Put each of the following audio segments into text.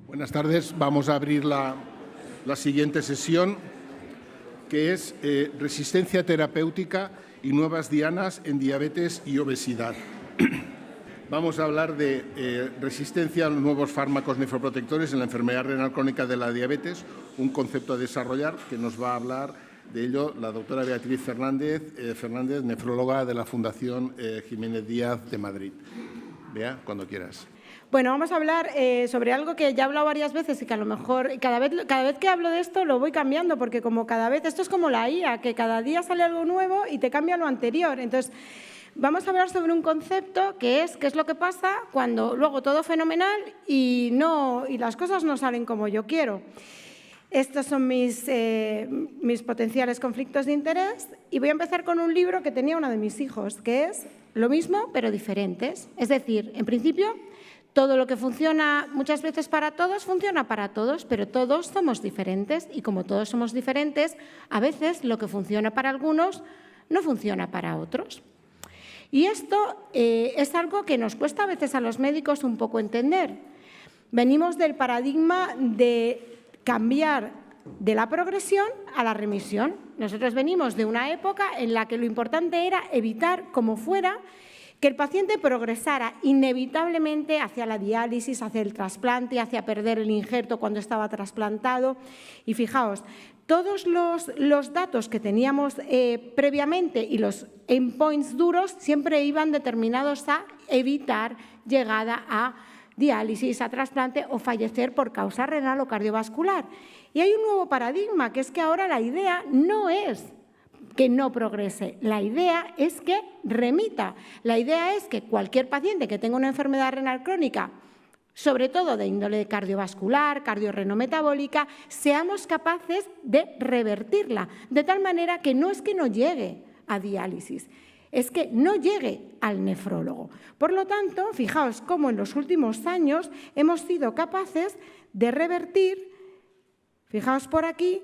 Buenas tardes. Vamos a abrir la siguiente sesión, que es resistencia terapéutica y nuevas dianas en diabetes y obesidad. Vamos a hablar de resistencia a los nuevos fármacos nefroprotectores en la enfermedad renal crónica de la diabetes, un concepto a desarrollar que nos va a hablar de ello la doctora Beatriz Fernández, nefróloga de la Fundación Jiménez Díaz de Madrid. Bea, cuando quieras. Bueno, vamos a hablar sobre algo que ya he hablado varias veces y que a lo mejor cada vez que hablo de esto lo voy cambiando, porque como cada vez, esto es como la IA, que cada día sale algo nuevo y te cambia lo anterior. Entonces, vamos a hablar sobre un concepto que es qué es lo que pasa cuando luego todo fenomenal y las cosas no salen como yo quiero. Estos son mis potenciales conflictos de interés y voy a empezar con un libro que tenía uno de mis hijos, que es Lo mismo pero diferentes. Es decir, en principio, todo lo que funciona muchas veces para todos, funciona para todos, pero todos somos diferentes y como todos somos diferentes, a veces lo que funciona para algunos no funciona para otros. Y esto es algo que nos cuesta a veces a los médicos un poco entender. Venimos del paradigma de cambiar de la progresión a la remisión. Nosotros venimos de una época en la que lo importante era evitar, como fuera, que el paciente progresara inevitablemente hacia la diálisis, hacia el trasplante, hacia perder el injerto cuando estaba trasplantado. Y fijaos, todos los datos que teníamos previamente y los endpoints duros siempre iban determinados a evitar llegada a diálisis, a trasplante o fallecer por causa renal o cardiovascular. Y hay un nuevo paradigma, que es que ahora la idea no es que no progrese, la idea es que remita. La idea es que cualquier paciente que tenga una enfermedad renal crónica, sobre todo de índole cardiovascular, cardiorrenometabólica, seamos capaces de revertirla, de tal manera que no es que no llegue a diálisis, es que no llegue al nefrólogo. Por lo tanto, fijaos cómo en los últimos años hemos sido capaces de revertir, fijaos por aquí,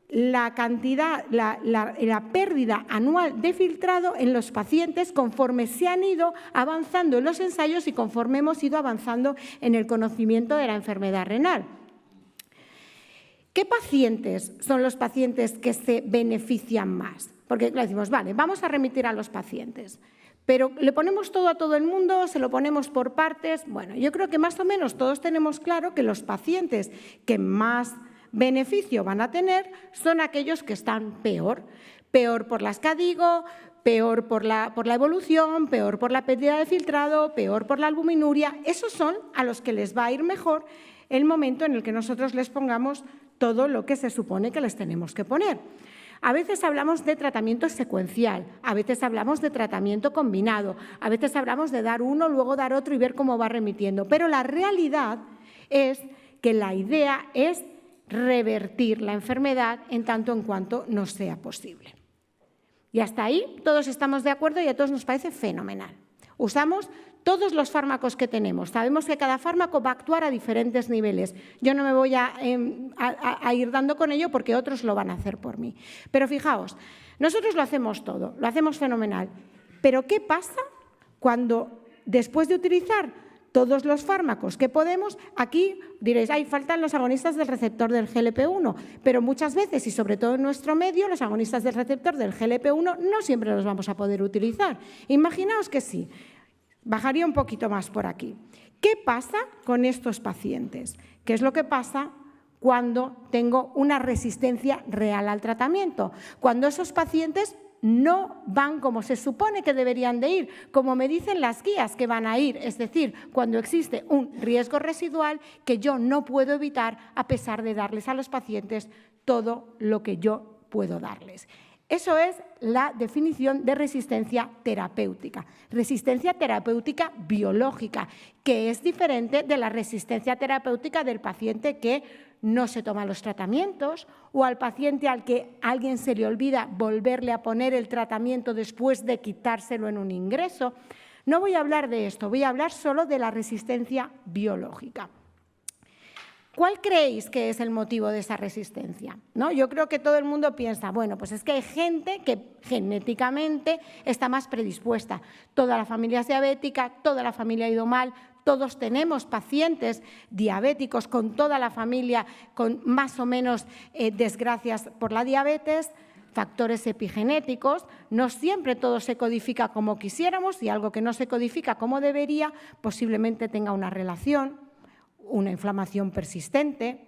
la cantidad, la pérdida anual de filtrado en los pacientes conforme se han ido avanzando en los ensayos y conforme hemos ido avanzando en el conocimiento de la enfermedad renal. ¿Qué pacientes son los pacientes que se benefician más? Porque le decimos, vale, vamos a remitir a los pacientes, pero ¿le ponemos todo a todo el mundo? ¿Se lo ponemos por partes? Bueno, yo creo que más o menos todos tenemos claro que los pacientes que más beneficio van a tener son aquellos que están peor por las CADIGO, peor por la evolución, peor por la pérdida de filtrado, peor por la albuminuria. Esos son a los que les va a ir mejor el momento en el que nosotros les pongamos todo lo que se supone que les tenemos que poner. A veces hablamos de tratamiento secuencial, a veces hablamos de tratamiento combinado, a veces hablamos de dar uno, luego dar otro y ver cómo va remitiendo. Pero la realidad es que la idea es revertir la enfermedad en tanto en cuanto nos sea posible. Y hasta ahí todos estamos de acuerdo y a todos nos parece fenomenal. Usamos todos los fármacos que tenemos. Sabemos que cada fármaco va a actuar a diferentes niveles. Yo no me voy a ir dando con ello porque otros lo van a hacer por mí. Pero fijaos, nosotros lo hacemos todo, lo hacemos fenomenal. Pero ¿qué pasa cuando después de utilizar todos los fármacos que podemos, aquí diréis, faltan los agonistas del receptor del GLP-1, pero muchas veces, y sobre todo en nuestro medio, los agonistas del receptor del GLP-1 no siempre los vamos a poder utilizar. Imaginaos que sí. Bajaría un poquito más por aquí. ¿Qué pasa con estos pacientes? ¿Qué es lo que pasa cuando tengo una resistencia real al tratamiento? Cuando esos pacientes no van como se supone que deberían de ir, como me dicen las guías que van a ir, es decir, cuando existe un riesgo residual que yo no puedo evitar a pesar de darles a los pacientes todo lo que yo puedo darles. Eso es la definición de resistencia terapéutica biológica, que es diferente de la resistencia terapéutica del paciente que no se toma los tratamientos o al paciente al que a alguien se le olvida volverle a poner el tratamiento después de quitárselo en un ingreso. No voy a hablar de esto, voy a hablar solo de la resistencia biológica. ¿Cuál creéis que es el motivo de esa resistencia? ¿No? Yo creo que todo el mundo piensa, bueno, pues es que hay gente que genéticamente está más predispuesta. Toda la familia es diabética, toda la familia ha ido mal, todos tenemos pacientes diabéticos con toda la familia con más o menos desgracias por la diabetes, factores epigenéticos, no siempre todo se codifica como quisiéramos y algo que no se codifica como debería posiblemente tenga una relación, una inflamación persistente,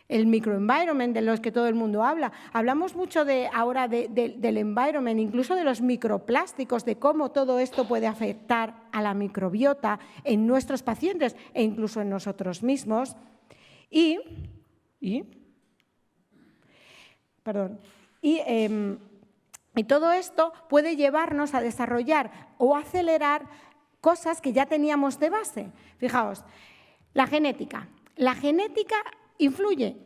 el microenvironment de los que todo el mundo habla. Hablamos mucho ahora del environment, incluso de los microplásticos, de cómo todo esto puede afectar a la microbiota en nuestros pacientes e incluso en nosotros mismos. Y todo esto puede llevarnos a desarrollar o acelerar cosas que ya teníamos de base. Fijaos, la genética. La genética influye,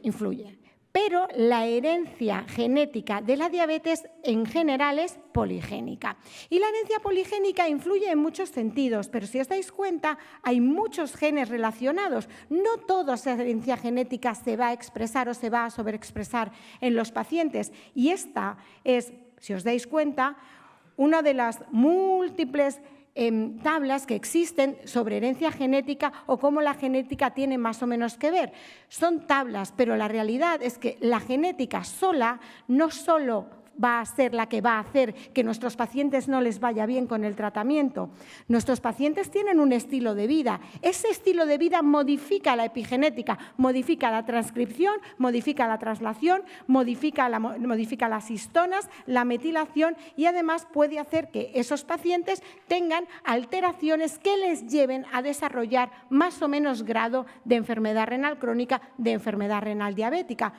pero la herencia genética de la diabetes en general es poligénica. Y la herencia poligénica influye en muchos sentidos, pero si os dais cuenta, hay muchos genes relacionados. No toda esa herencia genética se va a expresar o se va a sobreexpresar en los pacientes. Y esta es, si os dais cuenta, una de las múltiples tablas que existen sobre herencia genética o cómo la genética tiene más o menos que ver. Son tablas, pero la realidad es que la genética sola no solo va a ser la que va a hacer que nuestros pacientes no les vaya bien con el tratamiento. Nuestros pacientes tienen un estilo de vida. Ese estilo de vida modifica la epigenética, modifica la transcripción, modifica la traslación, modifica las histonas, la metilación y además puede hacer que esos pacientes tengan alteraciones que les lleven a desarrollar más o menos grado de enfermedad renal crónica, de enfermedad renal diabética.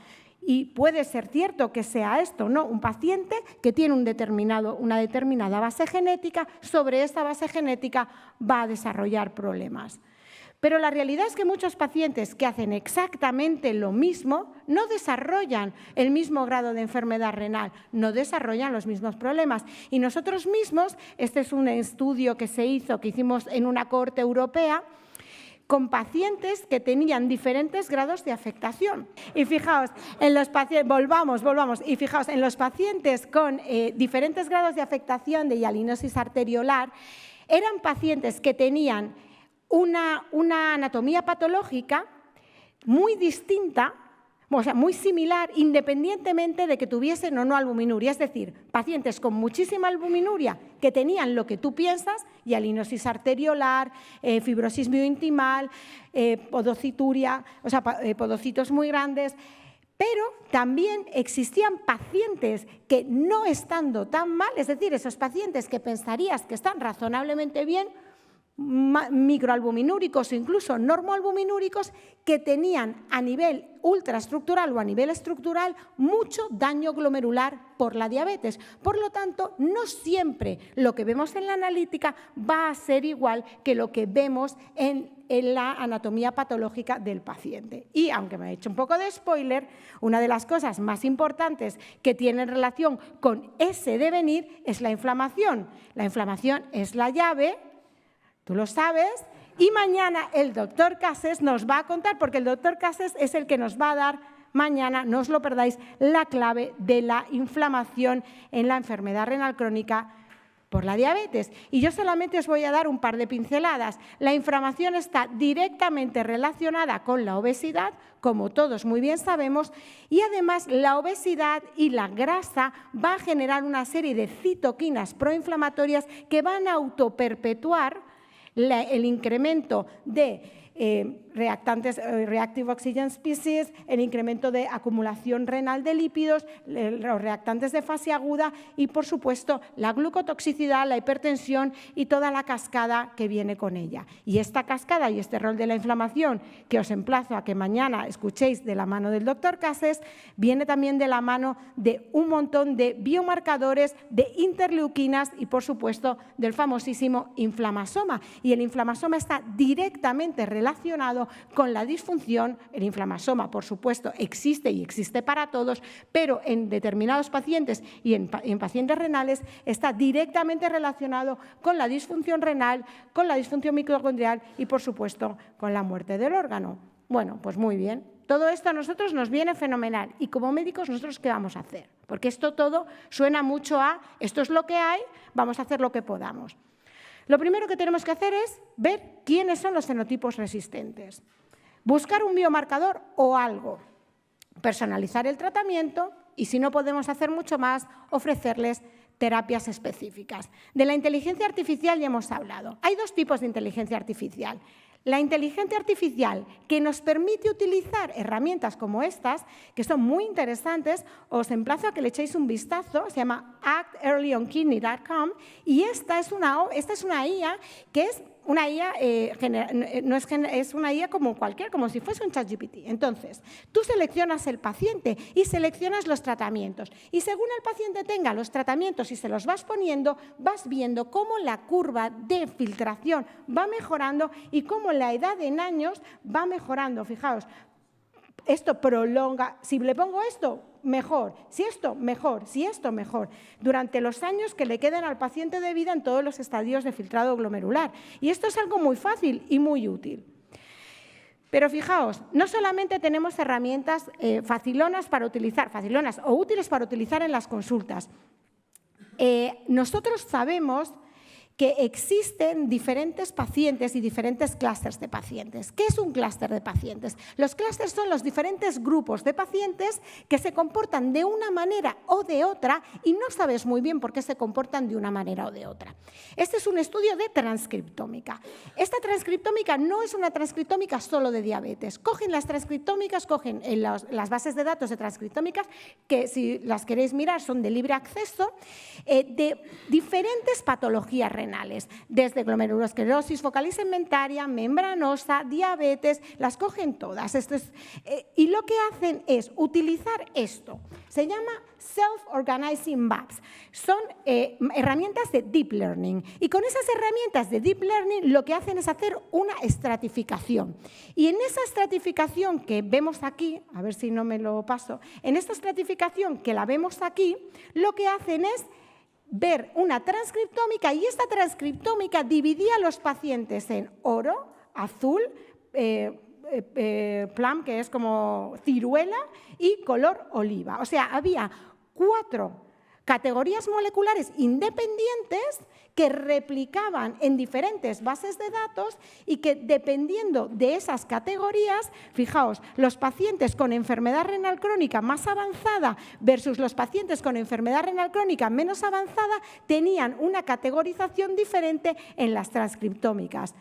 Y puede ser cierto que sea esto, ¿no? Un paciente que tiene una determinada base genética, sobre esta base genética va a desarrollar problemas. Pero la realidad es que muchos pacientes que hacen exactamente lo mismo no desarrollan el mismo grado de enfermedad renal, no desarrollan los mismos problemas. Y nosotros mismos, este es un estudio que hicimos en una cohorte europea, con pacientes que tenían diferentes grados de afectación. Y fijaos, en los pacientes, volvamos, y fijaos, en los pacientes con diferentes grados de afectación de hialinosis arteriolar, eran pacientes que tenían una anatomía patológica muy distinta, o sea, muy similar, independientemente de que tuviesen o no albuminuria. Es decir, pacientes con muchísima albuminuria que tenían lo que tú piensas, hialinosis arteriolar, fibrosis miointimal, podocituria, o sea, podocitos muy grandes. Pero también existían pacientes que no estando tan mal, es decir, esos pacientes que pensarías que están razonablemente bien, microalbuminúricos o incluso normoalbuminúricos que tenían a nivel ultraestructural o a nivel estructural mucho daño glomerular por la diabetes. Por lo tanto, no siempre lo que vemos en la analítica va a ser igual que lo que vemos en la anatomía patológica del paciente. Y aunque me he hecho un poco de spoiler, una de las cosas más importantes que tiene relación con ese devenir es la inflamación. La inflamación es la llave. Tú lo sabes, y mañana el doctor Cases nos va a contar, porque el doctor Cases es el que nos va a dar mañana, no os lo perdáis, la clave de la inflamación en la enfermedad renal crónica por la diabetes. Y yo solamente os voy a dar un par de pinceladas. La inflamación está directamente relacionada con la obesidad, como todos muy bien sabemos, y además la obesidad y la grasa va a generar una serie de citoquinas proinflamatorias que van a autoperpetuar el incremento de reactive oxygen species, el incremento de acumulación renal de lípidos, los reactantes de fase aguda y, por supuesto, la glucotoxicidad, la hipertensión y toda la cascada que viene con ella. Y esta cascada y este rol de la inflamación, que os emplazo a que mañana escuchéis de la mano del doctor Cases, viene también de la mano de un montón de biomarcadores, de interleuquinas y, por supuesto, del famosísimo inflamasoma. Y el inflamasoma está directamente relacionado con la disfunción. El inflamasoma, por supuesto, existe y existe para todos, pero en determinados pacientes y en pacientes renales está directamente relacionado con la disfunción renal, con la disfunción mitocondrial y, por supuesto, con la muerte del órgano. Bueno, pues muy bien. Todo esto a nosotros nos viene fenomenal. Y como médicos, ¿nosotros qué vamos a hacer? Porque esto todo suena mucho a esto es lo que hay, vamos a hacer lo que podamos. Lo primero que tenemos que hacer es ver quiénes son los fenotipos resistentes. Buscar un biomarcador o algo. Personalizar el tratamiento y, si no podemos hacer mucho más, ofrecerles terapias específicas. De la inteligencia artificial ya hemos hablado. Hay dos tipos de inteligencia artificial. La inteligencia artificial, que nos permite utilizar herramientas como estas, que son muy interesantes, os emplazo a que le echéis un vistazo, se llama actearlyonkidney.com, y esta es una IA que es una IA, es una IA como si fuese un ChatGPT. Entonces, tú seleccionas el paciente y seleccionas los tratamientos. Y según el paciente tenga los tratamientos y se los vas poniendo, vas viendo cómo la curva de filtración va mejorando y cómo la edad en años va mejorando. Fijaos, esto prolonga, si le pongo esto, mejor, si esto, mejor, si esto, mejor, durante los años que le quedan al paciente de vida en todos los estadios de filtrado glomerular. Y esto es algo muy fácil y muy útil. Pero fijaos, no solamente tenemos herramientas facilonas o útiles para utilizar en las consultas. Nosotros sabemos que existen diferentes pacientes y diferentes clústeres de pacientes. ¿Qué es un clúster de pacientes? Los clústeres son los diferentes grupos de pacientes que se comportan de una manera o de otra y no sabes muy bien por qué se comportan de una manera o de otra. Este es un estudio de transcriptómica. Esta transcriptómica no es una transcriptómica solo de diabetes. Cogen las transcriptómicas, cogen las bases de datos de transcriptómicas, que si las queréis mirar son de libre acceso, de diferentes patologías renales, desde glomerulosclerosis focal y segmentaria, membranosa, diabetes, las cogen todas. Y lo que hacen es utilizar esto. Se llama Self-Organizing Maps. Son herramientas de Deep Learning. Y con esas herramientas de Deep Learning lo que hacen es hacer una estratificación. Y en esa estratificación que vemos aquí, a ver si no me lo paso, en esta estratificación que la vemos aquí, lo que hacen es ver una transcriptómica y esta transcriptómica dividía a los pacientes en oro, azul, plum, que es como ciruela, y color oliva. O sea, había 4 categorías moleculares independientes que replicaban en diferentes bases de datos y que, dependiendo de esas categorías, fijaos, los pacientes con enfermedad renal crónica más avanzada versus los pacientes con enfermedad renal crónica menos avanzada tenían una categorización diferente en las transcriptómicas.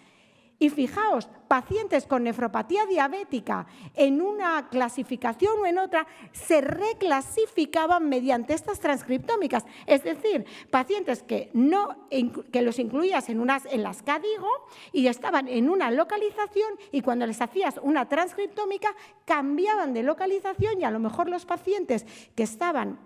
Y fijaos, pacientes con nefropatía diabética en una clasificación o en otra se reclasificaban mediante estas transcriptómicas. Es decir, pacientes que los incluías en las KDIGO y estaban en una localización y cuando les hacías una transcriptómica cambiaban de localización y a lo mejor los pacientes que estaban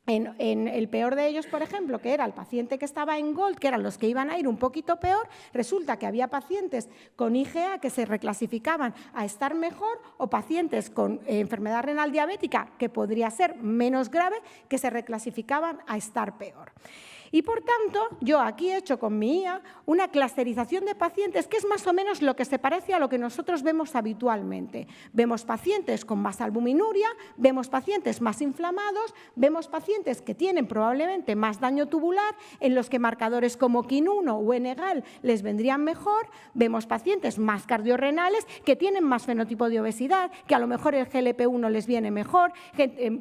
en el peor de ellos, por ejemplo, que era el paciente que estaba en Gold, que eran los que iban a ir un poquito peor, resulta que había pacientes con IgA que se reclasificaban a estar mejor o pacientes con enfermedad renal diabética, que podría ser menos grave, que se reclasificaban a estar peor. Y, por tanto, yo aquí he hecho con mi IA una clusterización de pacientes que es más o menos lo que se parece a lo que nosotros vemos habitualmente. Vemos pacientes con más albuminuria, vemos pacientes más inflamados, vemos pacientes que tienen probablemente más daño tubular, en los que marcadores como KIN1 o NGAL les vendrían mejor, vemos pacientes más cardiorrenales que tienen más fenotipo de obesidad, que a lo mejor el GLP-1 les viene mejor,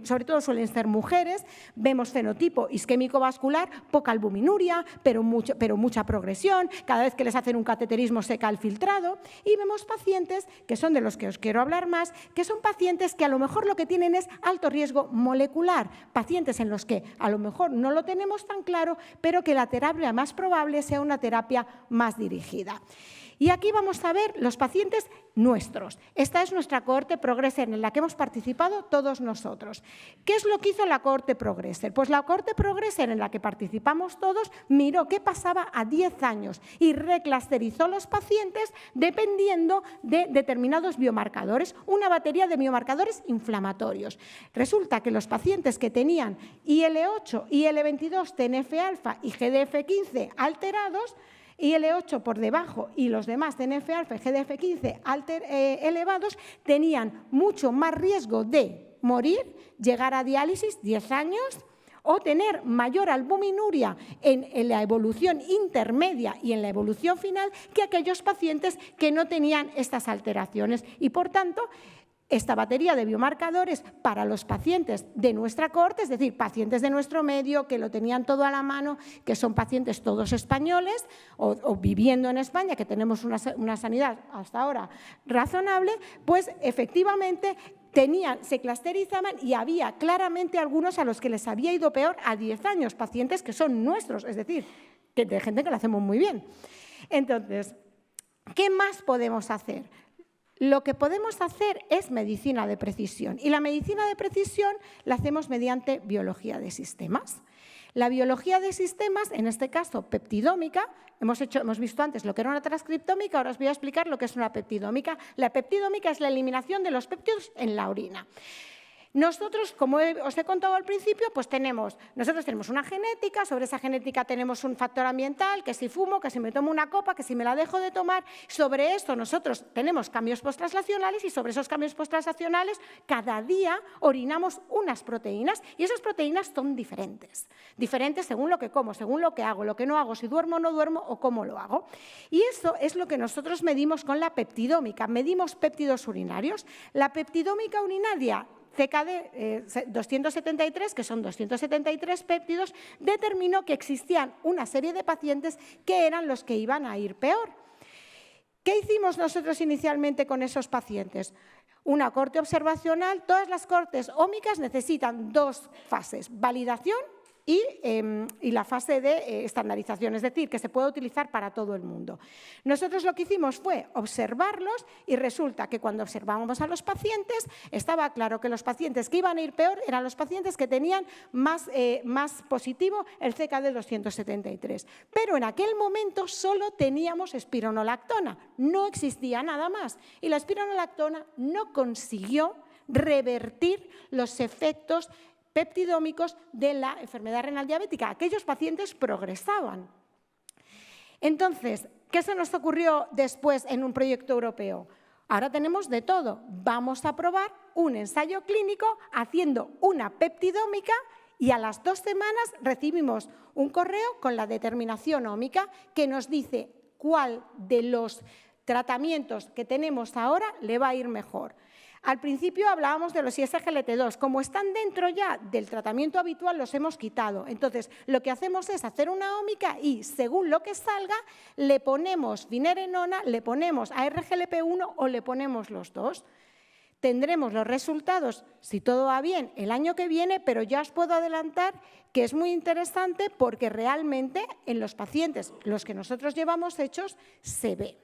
sobre todo suelen ser mujeres, vemos fenotipo isquémico vascular, poca albuminuria, pero mucha progresión, cada vez que les hacen un cateterismo se cae el filtrado, y vemos pacientes, que son de los que os quiero hablar más, que son pacientes que a lo mejor lo que tienen es alto riesgo molecular, pacientes en los que a lo mejor no lo tenemos tan claro, pero que la terapia más probable sea una terapia más dirigida. Y aquí vamos a ver los pacientes nuestros. Esta es nuestra cohorte Progresser en la que hemos participado todos nosotros. ¿Qué es lo que hizo la cohorte Progresser? Pues la cohorte Progresser en la que participamos todos miró qué pasaba a 10 años y reclusterizó los pacientes dependiendo de determinados biomarcadores, una batería de biomarcadores inflamatorios. Resulta que los pacientes que tenían IL-8, IL-22, TNF-alfa y GDF-15 alterados, IL-8 por debajo y los demás TNF-alfa y GDF-15 elevados, tenían mucho más riesgo de morir, llegar a diálisis 10 años o tener mayor albuminuria en la evolución intermedia y en la evolución final que aquellos pacientes que no tenían estas alteraciones. Y, por tanto, esta batería de biomarcadores para los pacientes de nuestra cohorte, es decir, pacientes de nuestro medio que lo tenían todo a la mano, que son pacientes todos españoles o viviendo en España, que tenemos una sanidad hasta ahora razonable, pues efectivamente se clusterizaban y había claramente algunos a los que les había ido peor a 10 años, pacientes que son nuestros, es decir, de gente que lo hacemos muy bien. Entonces, ¿qué más podemos hacer? Lo que podemos hacer es medicina de precisión y la medicina de precisión la hacemos mediante biología de sistemas. La biología de sistemas, en este caso peptidómica, hemos visto antes lo que era una transcriptómica, ahora os voy a explicar lo que es una peptidómica. La peptidómica es la eliminación de los péptidos en la orina. Nosotros, como os he contado al principio, pues nosotros tenemos una genética, sobre esa genética tenemos un factor ambiental, que si fumo, que si me tomo una copa, que si me la dejo de tomar. Sobre esto nosotros tenemos cambios posttranslacionales y sobre esos cambios posttranslacionales cada día orinamos unas proteínas y esas proteínas son diferentes según lo que como, según lo que hago, lo que no hago, si duermo o no duermo o cómo lo hago. Y eso es lo que nosotros medimos con la peptidómica, medimos péptidos urinarios. La peptidómica urinaria CKD 273, que son 273 péptidos, determinó que existían una serie de pacientes que eran los que iban a ir peor. ¿Qué hicimos nosotros inicialmente con esos pacientes? Una cohorte observacional. Todas las cohortes ómicas necesitan 2 fases, validación y la fase de estandarización, es decir, que se puede utilizar para todo el mundo. Nosotros lo que hicimos fue observarlos y resulta que cuando observábamos a los pacientes estaba claro que los pacientes que iban a ir peor eran los pacientes que tenían más positivo el CKD 273. Pero en aquel momento solo teníamos espironolactona, no existía nada más y la espironolactona no consiguió revertir los efectos peptidómicos de la enfermedad renal diabética. Aquellos pacientes progresaban. Entonces, ¿qué se nos ocurrió después en un proyecto europeo? Ahora tenemos de todo. Vamos a probar un ensayo clínico haciendo una peptidómica y a las 2 semanas recibimos un correo con la determinación ómica que nos dice cuál de los tratamientos que tenemos ahora le va a ir mejor. Al principio hablábamos de los ISGLT2. Como están dentro ya del tratamiento habitual, los hemos quitado. Entonces, lo que hacemos es hacer una ómica y, según lo que salga, le ponemos finerenona, le ponemos ARGLP1 o le ponemos los dos. Tendremos los resultados, si todo va bien, el año que viene, pero ya os puedo adelantar que es muy interesante porque realmente en los pacientes, los que nosotros llevamos hechos, se ve.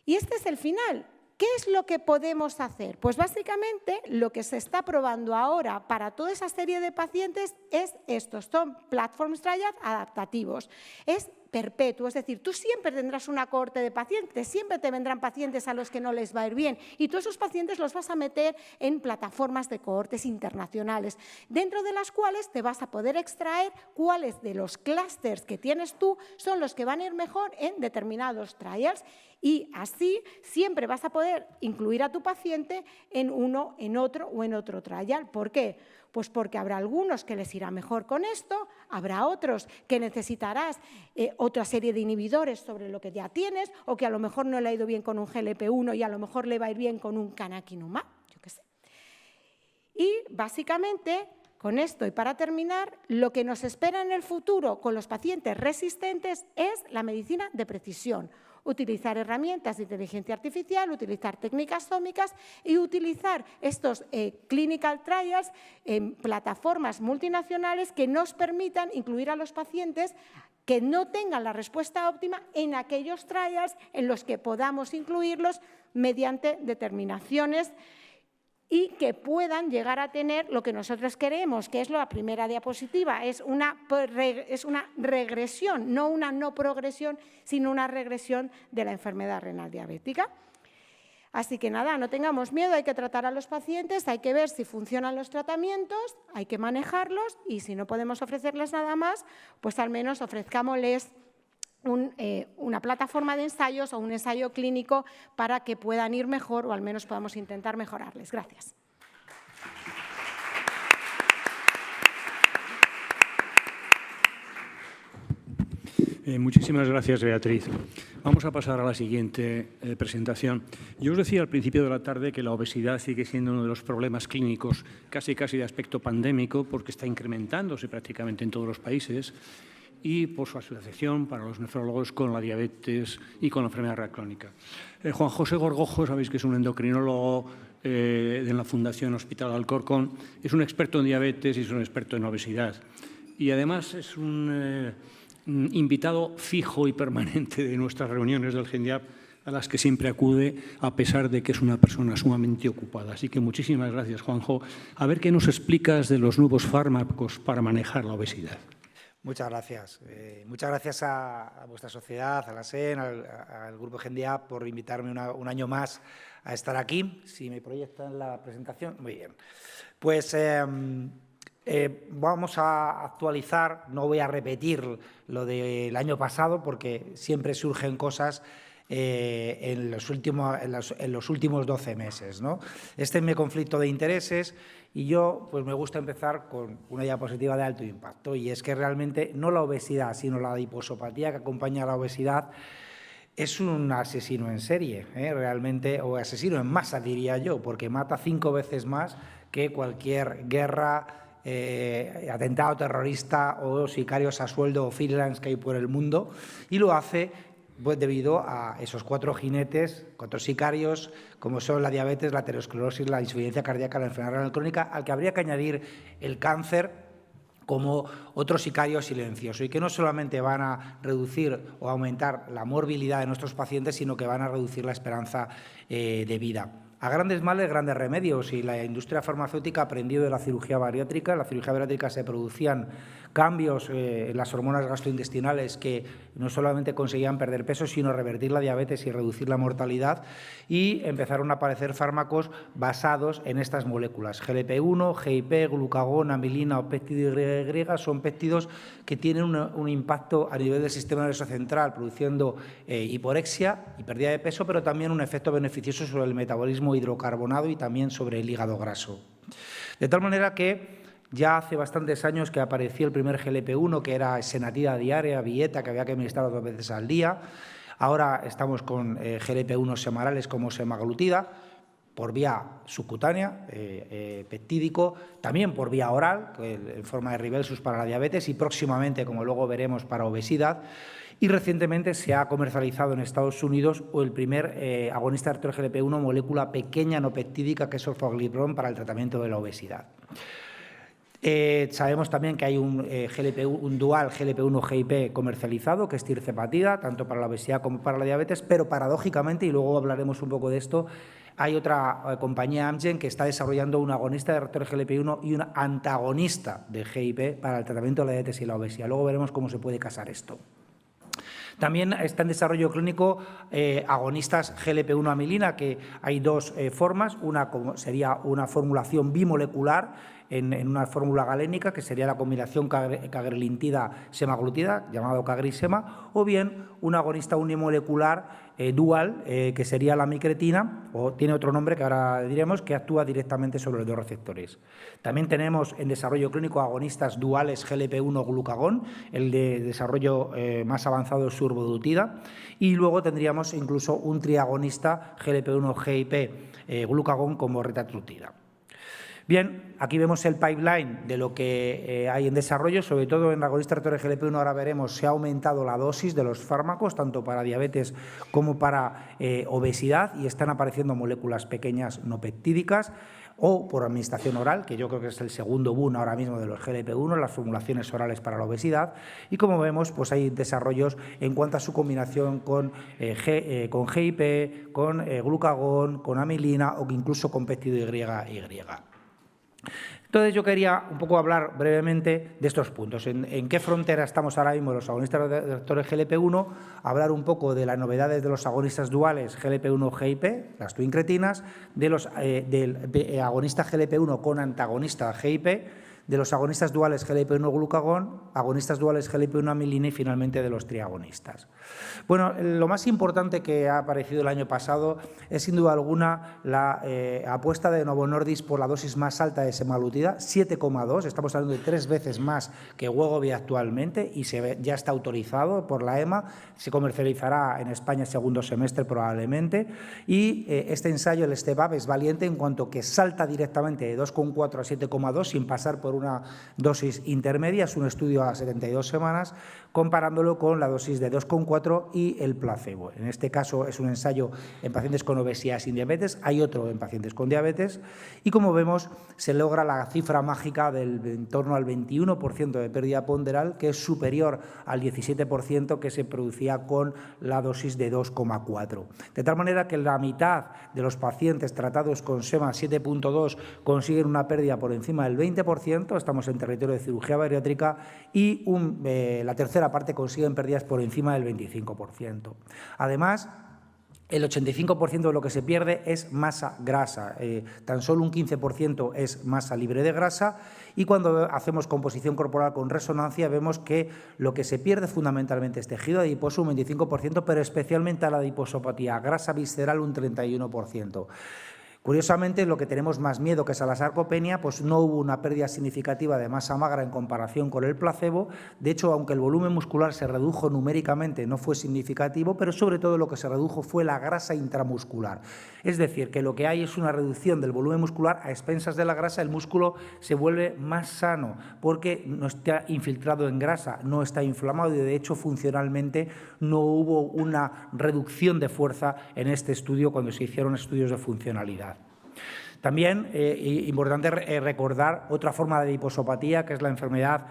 Y este es el final. ¿Qué es lo que podemos hacer? Pues básicamente lo que se está probando ahora para toda esa serie de pacientes es estos, son platform trials adaptativos. Es perpetuo, es decir, tú siempre tendrás una cohorte de pacientes, siempre te vendrán pacientes a los que no les va a ir bien y tú esos pacientes los vas a meter en plataformas de cohortes internacionales, dentro de las cuales te vas a poder extraer cuáles de los clústeres que tienes tú son los que van a ir mejor en determinados trials y así siempre vas a poder incluir a tu paciente en uno, en otro o en otro trial. ¿Por qué? Pues porque habrá algunos que les irá mejor con esto, habrá otros que necesitarás otra serie de inhibidores sobre lo que ya tienes o que a lo mejor no le ha ido bien con un GLP-1 y a lo mejor le va a ir bien con un canakinumab, yo qué sé. Y básicamente, con esto y para terminar, lo que nos espera en el futuro con los pacientes resistentes es la medicina de precisión. Utilizar herramientas de inteligencia artificial, utilizar técnicas ómicas y utilizar estos clinical trials en plataformas multinacionales que nos permitan incluir a los pacientes que no tengan la respuesta óptima en aquellos trials en los que podamos incluirlos mediante determinaciones y que puedan llegar a tener lo que nosotros queremos, que es la primera diapositiva, es una regresión, no una no progresión, sino una regresión de la enfermedad renal diabética. Así que nada, no tengamos miedo, hay que tratar a los pacientes, hay que ver si funcionan los tratamientos, hay que manejarlos y si no podemos ofrecerles nada más, pues al menos ofrezcámosles una plataforma de ensayos o un ensayo clínico para que puedan ir mejor o al menos podamos intentar mejorarles. Gracias. Muchísimas gracias, Beatriz. Vamos a pasar a la siguiente presentación. Yo os decía al principio de la tarde que la obesidad sigue siendo uno de los problemas clínicos casi de aspecto pandémico porque está incrementándose prácticamente en todos los países y por su asociación para los nefrólogos con la diabetes y con la enfermedad renal crónica. Juan José Gorgojo, sabéis que es un endocrinólogo de la Fundación Hospital Alcorcón, es un experto en diabetes y es un experto en obesidad. Y además es un invitado fijo y permanente de nuestras reuniones del GENDIAP, a las que siempre acude, a pesar de que es una persona sumamente ocupada. Así que muchísimas gracias, Juanjo. A ver qué nos explicas de los nuevos fármacos para manejar la obesidad. Muchas gracias. Muchas gracias a vuestra sociedad, a la SEN, al Grupo GENDIAP, por invitarme un año más a estar aquí. Si me proyectan la presentación, muy bien. Pues vamos a actualizar, no voy a repetir lo del año pasado porque siempre surgen cosas en los últimos 12 meses, ¿no? Este es mi conflicto de intereses y yo pues me gusta empezar con una diapositiva de alto impacto, y es que realmente no la obesidad, sino la adiposopatía que acompaña a la obesidad es un asesino en serie, realmente, o asesino en masa, diría yo, porque mata 5 veces más que cualquier guerra, atentado terrorista o sicarios a sueldo o freelance que hay por el mundo, y lo hace pues debido a esos 4 jinetes, 4 sicarios, como son la diabetes, la aterosclerosis, la insuficiencia cardíaca, la enfermedad renal crónica, al que habría que añadir el cáncer como otro sicario silencioso, y que no solamente van a reducir o aumentar la morbilidad de nuestros pacientes, sino que van a reducir la esperanza de vida. A grandes males, grandes remedios, y la industria farmacéutica aprendió de la cirugía bariátrica. En la cirugía bariátrica se producían cambios en las hormonas gastrointestinales que no solamente conseguían perder peso, sino revertir la diabetes y reducir la mortalidad, y empezaron a aparecer fármacos basados en estas moléculas. GLP-1, GIP, glucagón, amilina o péptido Y son péptidos que tienen un impacto a nivel del sistema nervioso central, produciendo hiporexia y pérdida de peso, pero también un efecto beneficioso sobre el metabolismo hidrocarbonado y también sobre el hígado graso. De tal manera que ya hace bastantes años que apareció el primer GLP-1, que era senatida diaria, Vieta, que había que administrar 2 veces al día. Ahora estamos con GLP-1 semanales como semaglutida, por vía subcutánea, peptídico, también por vía oral, en forma de Ribelsus para la diabetes, y próximamente, como luego veremos, para obesidad. Y recientemente se ha comercializado en Estados Unidos el primer agonista de GLP-1, molécula pequeña no peptídica, que es orforglipron, para el tratamiento de la obesidad. Sabemos también que hay un dual GLP-1-GIP comercializado, que es tirzepatida, tanto para la obesidad como para la diabetes, pero paradójicamente, y luego hablaremos un poco de esto, hay otra compañía, Amgen, que está desarrollando un agonista de receptor GLP-1 y un antagonista de GIP para el tratamiento de la diabetes y la obesidad. Luego veremos cómo se puede casar esto. También está en desarrollo clínico agonistas GLP-1 amilina, que hay 2 formas. Una sería una formulación bimolecular en una fórmula galénica, que sería la combinación cagrelintida-semaglutida, llamado cagrisema, o bien un agonista unimolecular dual, que sería la micretina, o tiene otro nombre que ahora diremos, que actúa directamente sobre los 2 receptores. También tenemos en desarrollo clínico agonistas duales GLP-1-glucagón, el de desarrollo más avanzado es survodutida, y luego tendríamos incluso un triagonista GLP-1-GIP-glucagón como retatrutida. Bien, aquí vemos el pipeline de lo que hay en desarrollo, sobre todo en el agonista receptor GLP-1, ahora veremos, se ha aumentado la dosis de los fármacos, tanto para diabetes como para obesidad, y están apareciendo moléculas pequeñas no peptídicas o por administración oral, que yo creo que es el segundo boom ahora mismo de los GLP-1, las formulaciones orales para la obesidad, y como vemos, pues hay desarrollos en cuanto a su combinación con GIP, con glucagón, con amilina o incluso con péptido Y. Entonces yo quería un poco hablar brevemente de estos puntos, en qué frontera estamos ahora mismo los agonistas de receptores GLP-1, hablar un poco de las novedades de los agonistas duales GLP-1-GIP, las twincretinas, del agonista GLP-1 con antagonista GIP, de los agonistas duales GLP-1-glucagón, agonistas duales GLP-1-amilina y finalmente de los triagonistas. Bueno, lo más importante que ha aparecido el año pasado es sin duda alguna la apuesta de Novo Nordisk por la dosis más alta de semaglutida, 7,2, estamos hablando de 3 veces más que Wegovy actualmente y ya está autorizado por la EMA, se comercializará en España el segundo semestre probablemente y este ensayo, el STEP-UP, es valiente en cuanto que salta directamente de 2,4 a 7,2 sin pasar por una dosis intermedia, es un estudio a 72 semanas, comparándolo con la dosis de 2,4 y el placebo. En este caso es un ensayo en pacientes con obesidad sin diabetes, hay otro en pacientes con diabetes y como vemos se logra la cifra mágica del en torno al 21% de pérdida ponderal, que es superior al 17% que se producía con la dosis de 2,4. De tal manera que la mitad de los pacientes tratados con SEMA 7.2 consiguen una pérdida por encima del 20%, estamos en territorio de cirugía bariátrica, y la tercera parte consiguen pérdidas por encima del 25%. Además, el 85% de lo que se pierde es masa grasa, tan solo un 15% es masa libre de grasa y cuando hacemos composición corporal con resonancia vemos que lo que se pierde fundamentalmente es tejido adiposo, un 25%, pero especialmente a la adiposopatía, grasa visceral un 31%. Curiosamente, lo que tenemos más miedo, que es a la sarcopenia, pues no hubo una pérdida significativa de masa magra en comparación con el placebo. De hecho, aunque el volumen muscular se redujo numéricamente, no fue significativo, pero sobre todo lo que se redujo fue la grasa intramuscular. Es decir, que lo que hay es una reducción del volumen muscular a expensas de la grasa, el músculo se vuelve más sano porque no está infiltrado en grasa, no está inflamado y de hecho funcionalmente no hubo una reducción de fuerza en este estudio cuando se hicieron estudios de funcionalidad. También importante recordar otra forma de adiposopatía, que es la enfermedad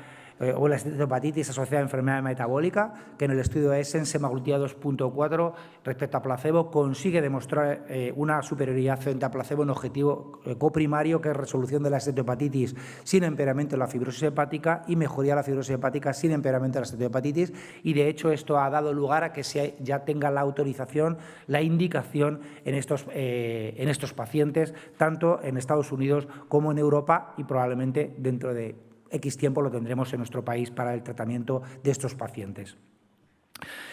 o la esteatohepatitis asociada a enfermedad metabólica, que en el estudio ESSEN semaglutida 2.4 respecto a placebo consigue demostrar una superioridad frente a placebo en objetivo coprimario, que es resolución de la esteatohepatitis sin empeoramiento de la fibrosis hepática y mejoría de la fibrosis hepática sin empeoramiento de la esteatohepatitis, y de hecho esto ha dado lugar a que ya tenga la autorización, la indicación en estos pacientes, tanto en Estados Unidos como en Europa, y probablemente dentro de X tiempo lo tendremos en nuestro país para el tratamiento de estos pacientes.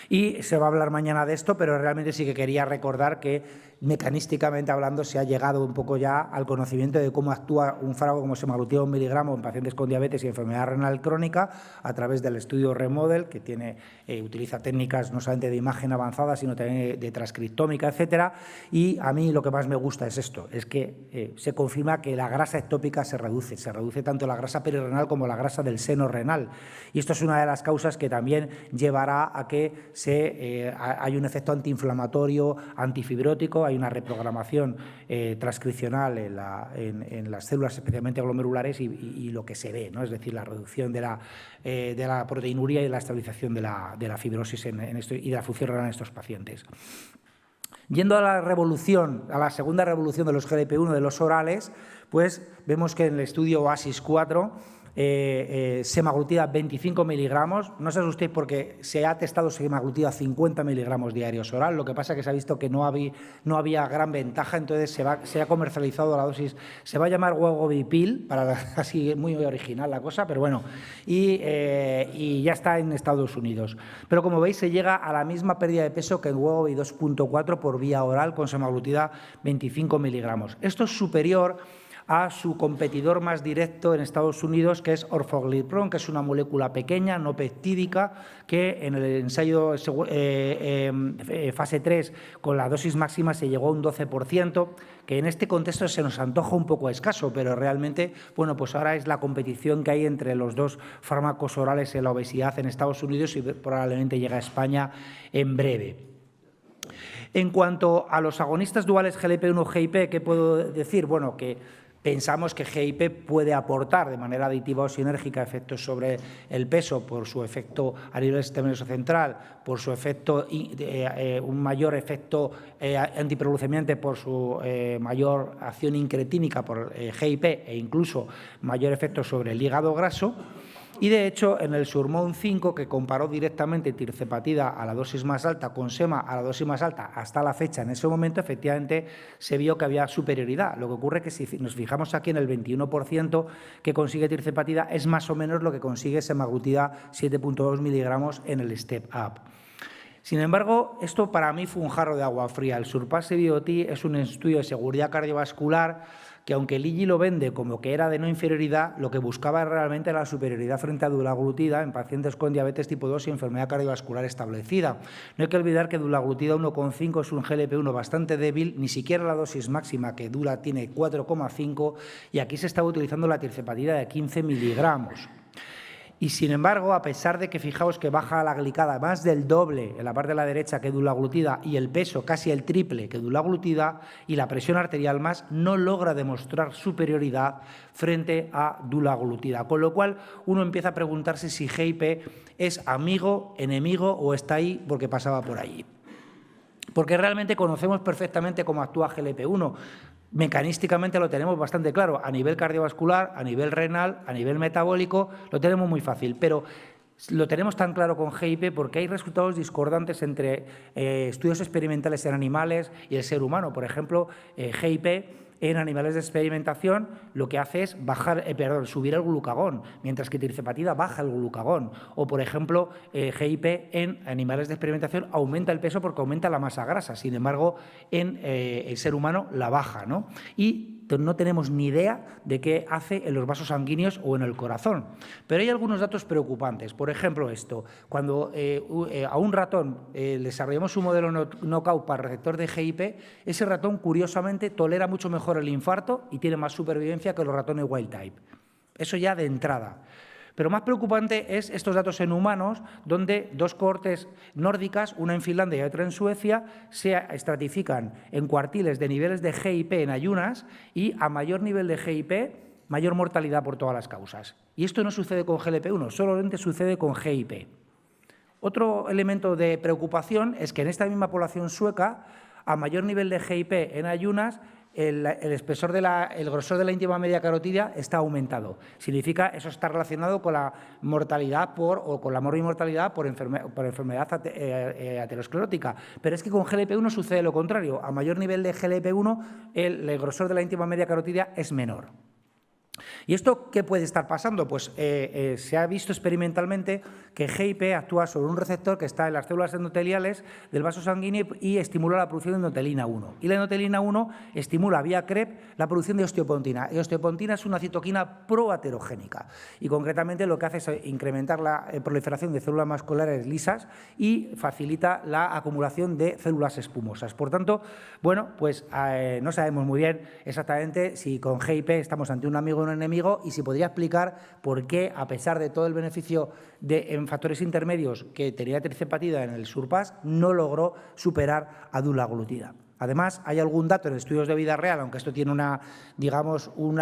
Y se va a hablar mañana de esto, pero realmente sí que quería recordar que mecanísticamente hablando se ha llegado un poco ya al conocimiento de cómo actúa un fármaco como semaglutida 1 miligramo en pacientes con diabetes y enfermedad renal crónica a través del estudio REMODEL, que utiliza técnicas no solamente de imagen avanzada, sino también de transcriptómica, etcétera. Y a mí lo que más me gusta es esto, es que se confirma que la grasa ectópica se reduce tanto la grasa perirenal como la grasa del seno renal. Y esto es una de las causas que también llevará a que hay un efecto antiinflamatorio, antifibrótico, hay una reprogramación transcripcional en las células especialmente glomerulares y lo que se ve, ¿no? Es decir, la reducción de la proteinuria y la estabilización de la fibrosis y de la función renal en estos pacientes. Yendo a la segunda revolución de los GLP-1 de los orales, pues vemos que en el estudio OASIS 4 semaglutida 25 miligramos, no se asustéis porque se ha testado semaglutida 50 miligramos diarios oral, lo que pasa es que se ha visto que no había gran ventaja, entonces se ha comercializado la dosis, se va a llamar Wegovy Pill, así muy original la cosa, pero bueno, y ya está en Estados Unidos. Pero como veis se llega a la misma pérdida de peso que en Wegovy 2.4 por vía oral con semaglutida 25 miligramos. Esto es superior a su competidor más directo en Estados Unidos, que es orforglipron, que es una molécula pequeña, no peptídica, que en el ensayo fase 3 con la dosis máxima se llegó a un 12%, que en este contexto se nos antoja un poco escaso, pero realmente, bueno, pues ahora es la competición que hay entre los dos fármacos orales en la obesidad en Estados Unidos y probablemente llega a España en breve. En cuanto a los agonistas duales GLP-1-GIP, ¿qué puedo decir? Bueno, que pensamos que GIP puede aportar de manera aditiva o sinérgica efectos sobre el peso por su efecto a nivel del sistema nervioso central, por su efecto, un mayor efecto antihiperglucemiante por su mayor acción incretínica por GIP e incluso mayor efecto sobre el hígado graso. Y, de hecho, en el Surmount 5, que comparó directamente tirzepatida a la dosis más alta con sema a la dosis más alta hasta la fecha, en ese momento, efectivamente, se vio que había superioridad. Lo que ocurre es que si nos fijamos aquí en el 21% que consigue tirzepatida, es más o menos lo que consigue semaglutida 7,2 miligramos en el Step Up. Sin embargo, esto para mí fue un jarro de agua fría. El Surpass-CVOT es un estudio de seguridad cardiovascular que, aunque el IGI lo vende como que era de no inferioridad, lo que buscaba realmente era la superioridad frente a dulaglutida en pacientes con diabetes tipo 2 y enfermedad cardiovascular establecida. No hay que olvidar que dulaglutida 1,5 es un GLP-1 bastante débil, ni siquiera la dosis máxima que dula tiene 4,5 y aquí se estaba utilizando la tirzepatida de 15 miligramos. Y, sin embargo, a pesar de que fijaos que baja la glicada más del doble en la parte de la derecha que dulaglutida y el peso casi el triple que dulaglutida y la presión arterial más, no logra demostrar superioridad frente a dulaglutida. Con lo cual, uno empieza a preguntarse si GIP es amigo, enemigo o está ahí porque pasaba por allí. Porque realmente conocemos perfectamente cómo actúa GLP-1. Mecanísticamente lo tenemos bastante claro, a nivel cardiovascular, a nivel renal, a nivel metabólico, lo tenemos muy fácil, pero lo tenemos tan claro con GIP porque hay resultados discordantes entre estudios experimentales en animales y el ser humano. Por ejemplo, GIP en animales de experimentación lo que hace es subir el glucagón, mientras que tirzepatida baja el glucagón. O, por ejemplo, GIP en animales de experimentación aumenta el peso porque aumenta la masa grasa, sin embargo, en el ser humano la baja, ¿no? Y no tenemos ni idea de qué hace en los vasos sanguíneos o en el corazón. Pero hay algunos datos preocupantes. Por ejemplo, esto, cuando a un ratón desarrollamos un modelo knockout para receptor de GIP, ese ratón, curiosamente, tolera mucho mejor el infarto y tiene más supervivencia que los ratones wild type. Eso ya de entrada. Pero más preocupante es estos datos en humanos, donde dos cohortes nórdicas, una en Finlandia y otra en Suecia, se estratifican en cuartiles de niveles de GIP en ayunas y a mayor nivel de GIP, mayor mortalidad por todas las causas. Y esto no sucede con GLP-1, solamente sucede con GIP. Otro elemento de preocupación es que en esta misma población sueca, a mayor nivel de GIP en ayunas, el grosor de la íntima media carotidia está aumentado. Significa, eso está relacionado con la mortalidad o con la morbimortalidad por enfermedad aterosclerótica. Pero es que con GLP-1 sucede lo contrario. A mayor nivel de GLP-1, el grosor de la íntima media carotidia es menor. ¿Y esto qué puede estar pasando? Pues se ha visto experimentalmente que GIP actúa sobre un receptor que está en las células endoteliales del vaso sanguíneo y estimula la producción de endotelina 1. Y la endotelina 1 estimula vía CREP la producción de osteopontina. Y osteopontina es una citoquina proaterogénica y concretamente lo que hace es incrementar la proliferación de células vasculares lisas y facilita la acumulación de células espumosas. Por tanto, bueno, pues no sabemos muy bien exactamente si con GIP estamos ante un amigo o un enemigo y si podría explicar por qué, a pesar de todo el beneficio en factores intermedios que tenía tirzepatida en el Surpass, no logró superar a dulaglutida. Además, hay algún dato en estudios de vida real, aunque esto tiene una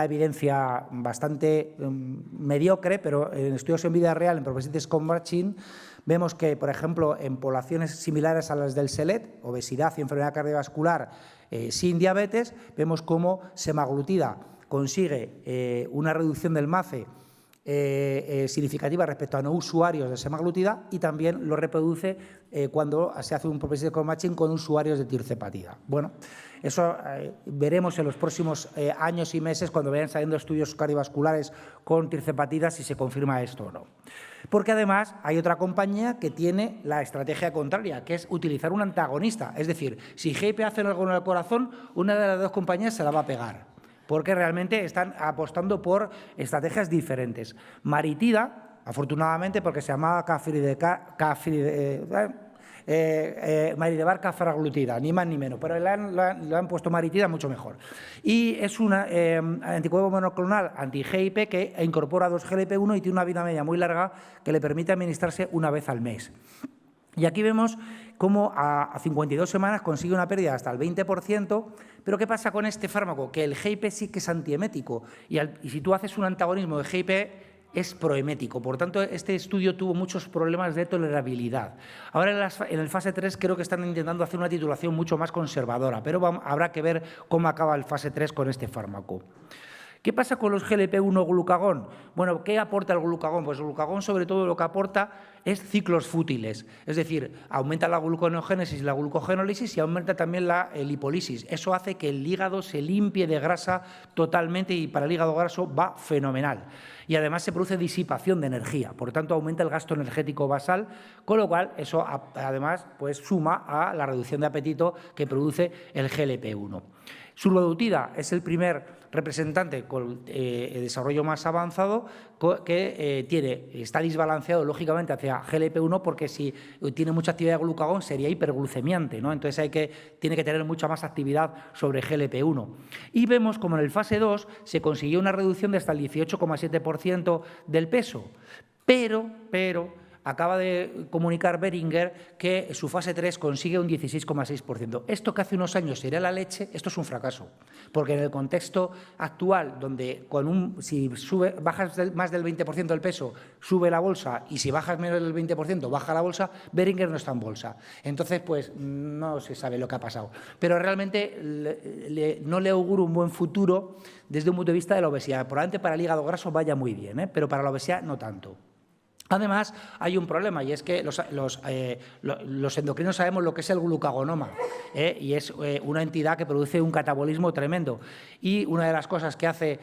evidencia bastante mediocre, pero en estudios en vida real, en propensity matching, vemos que, por ejemplo, en poblaciones similares a las del SELED, obesidad y enfermedad cardiovascular sin diabetes, vemos cómo semaglutida consigue una reducción del MACE significativa respecto a no usuarios de semaglutida y también lo reproduce cuando se hace un propensity matching con usuarios de tirzepatida. Bueno, eso veremos en los próximos años y meses cuando vayan saliendo estudios cardiovasculares con tirzepatida si se confirma esto o no. Porque además hay otra compañía que tiene la estrategia contraria, que es utilizar un antagonista. Es decir, si GIP hace algo en el corazón, una de las dos compañías se la va a pegar, porque realmente están apostando por estrategias diferentes. Maritida, afortunadamente, porque se llamaba Maridebar cafraglutida, ni más ni menos, pero le han puesto Maritida mucho mejor. Y es un anticuerpo monoclonal anti-GIP que incorpora 2 GLP-1 y tiene una vida media muy larga que le permite administrarse una vez al mes. Y aquí vemos cómo a 52 semanas consigue una pérdida hasta el 20%, pero ¿qué pasa con este fármaco? Que el GIP sí que es antiemético y si tú haces un antagonismo de GIP es proemético. Por tanto, este estudio tuvo muchos problemas de tolerabilidad. Ahora en el fase 3 creo que están intentando hacer una titulación mucho más conservadora, pero habrá que ver cómo acaba el fase 3 con este fármaco. ¿Qué pasa con los GLP-1-glucagón? Bueno, ¿qué aporta el glucagón? Pues el glucagón, sobre todo, lo que aporta es ciclos fútiles, es decir, aumenta la gluconeogénesis y la glucogenólisis y aumenta también la lipólisis. Eso hace que el hígado se limpie de grasa totalmente y para el hígado graso va fenomenal. Y además se produce disipación de energía, por lo tanto aumenta el gasto energético basal, con lo cual eso además pues suma a la reducción de apetito que produce el GLP-1. Survodutida es el primer representante con el desarrollo más avanzado que está desbalanceado lógicamente hacia GLP-1 porque si tiene mucha actividad de glucagón sería hiperglucemiante, ¿no? Entonces tiene que tener mucha más actividad sobre GLP-1. Y vemos como en el fase 2 se consiguió una reducción de hasta el 18,7% del peso, pero acaba de comunicar Boehringer que su fase 3 consigue un 16,6%. Esto que hace unos años sería la leche, esto es un fracaso, porque en el contexto actual, donde si bajas más del 20% del peso, sube la bolsa, y si bajas menos del 20%, baja la bolsa, Boehringer no está en bolsa. Entonces, pues no se sabe lo que ha pasado. Pero realmente no le auguro un buen futuro desde un punto de vista de la obesidad. Probablemente para el hígado graso vaya muy bien, pero para la obesidad no tanto. Además, hay un problema y es que los endocrinos sabemos lo que es el glucagonoma y es una entidad que produce un catabolismo tremendo. Y una de las cosas que hace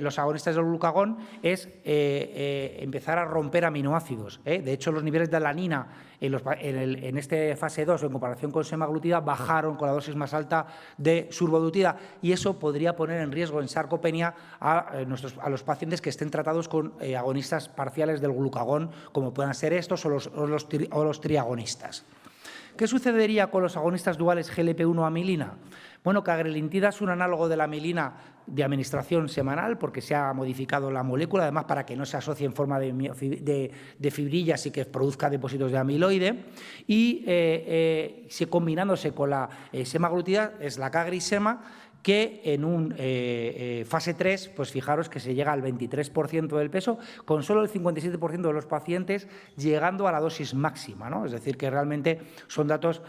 los agonistas del glucagón es empezar a romper aminoácidos. De hecho, los niveles de alanina en este fase 2, en comparación con semaglutida, bajaron con la dosis más alta de survodutida y eso podría poner en riesgo en sarcopenia a los pacientes que estén tratados con agonistas parciales del glucagón, como puedan ser estos o los triagonistas. ¿Qué sucedería con los agonistas duales GLP-1-amilina? Bueno, cagrilintida es un análogo de la amilina de administración semanal porque se ha modificado la molécula, además para que no se asocie en forma de fibrillas y que produzca depósitos de amiloide. Y combinándose con la semaglutida, es la cagrisema, que en un fase 3, pues fijaros que se llega al 23% del peso, con solo el 57% de los pacientes llegando a la dosis máxima, ¿no? Es decir, que realmente son datos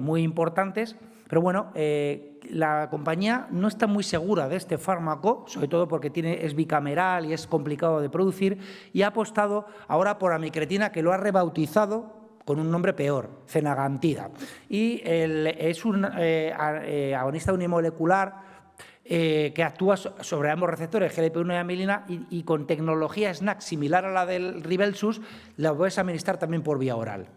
muy importantes. Pero bueno, la compañía no está muy segura de este fármaco, sobre todo porque es bicameral y es complicado de producir, y ha apostado ahora por amicretina, que lo ha rebautizado con un nombre peor, cenagantida. Y es un agonista unimolecular que actúa sobre ambos receptores, GLP-1 y amilina, y con tecnología SNAC similar a la del Rybelsus, la puedes administrar también por vía oral.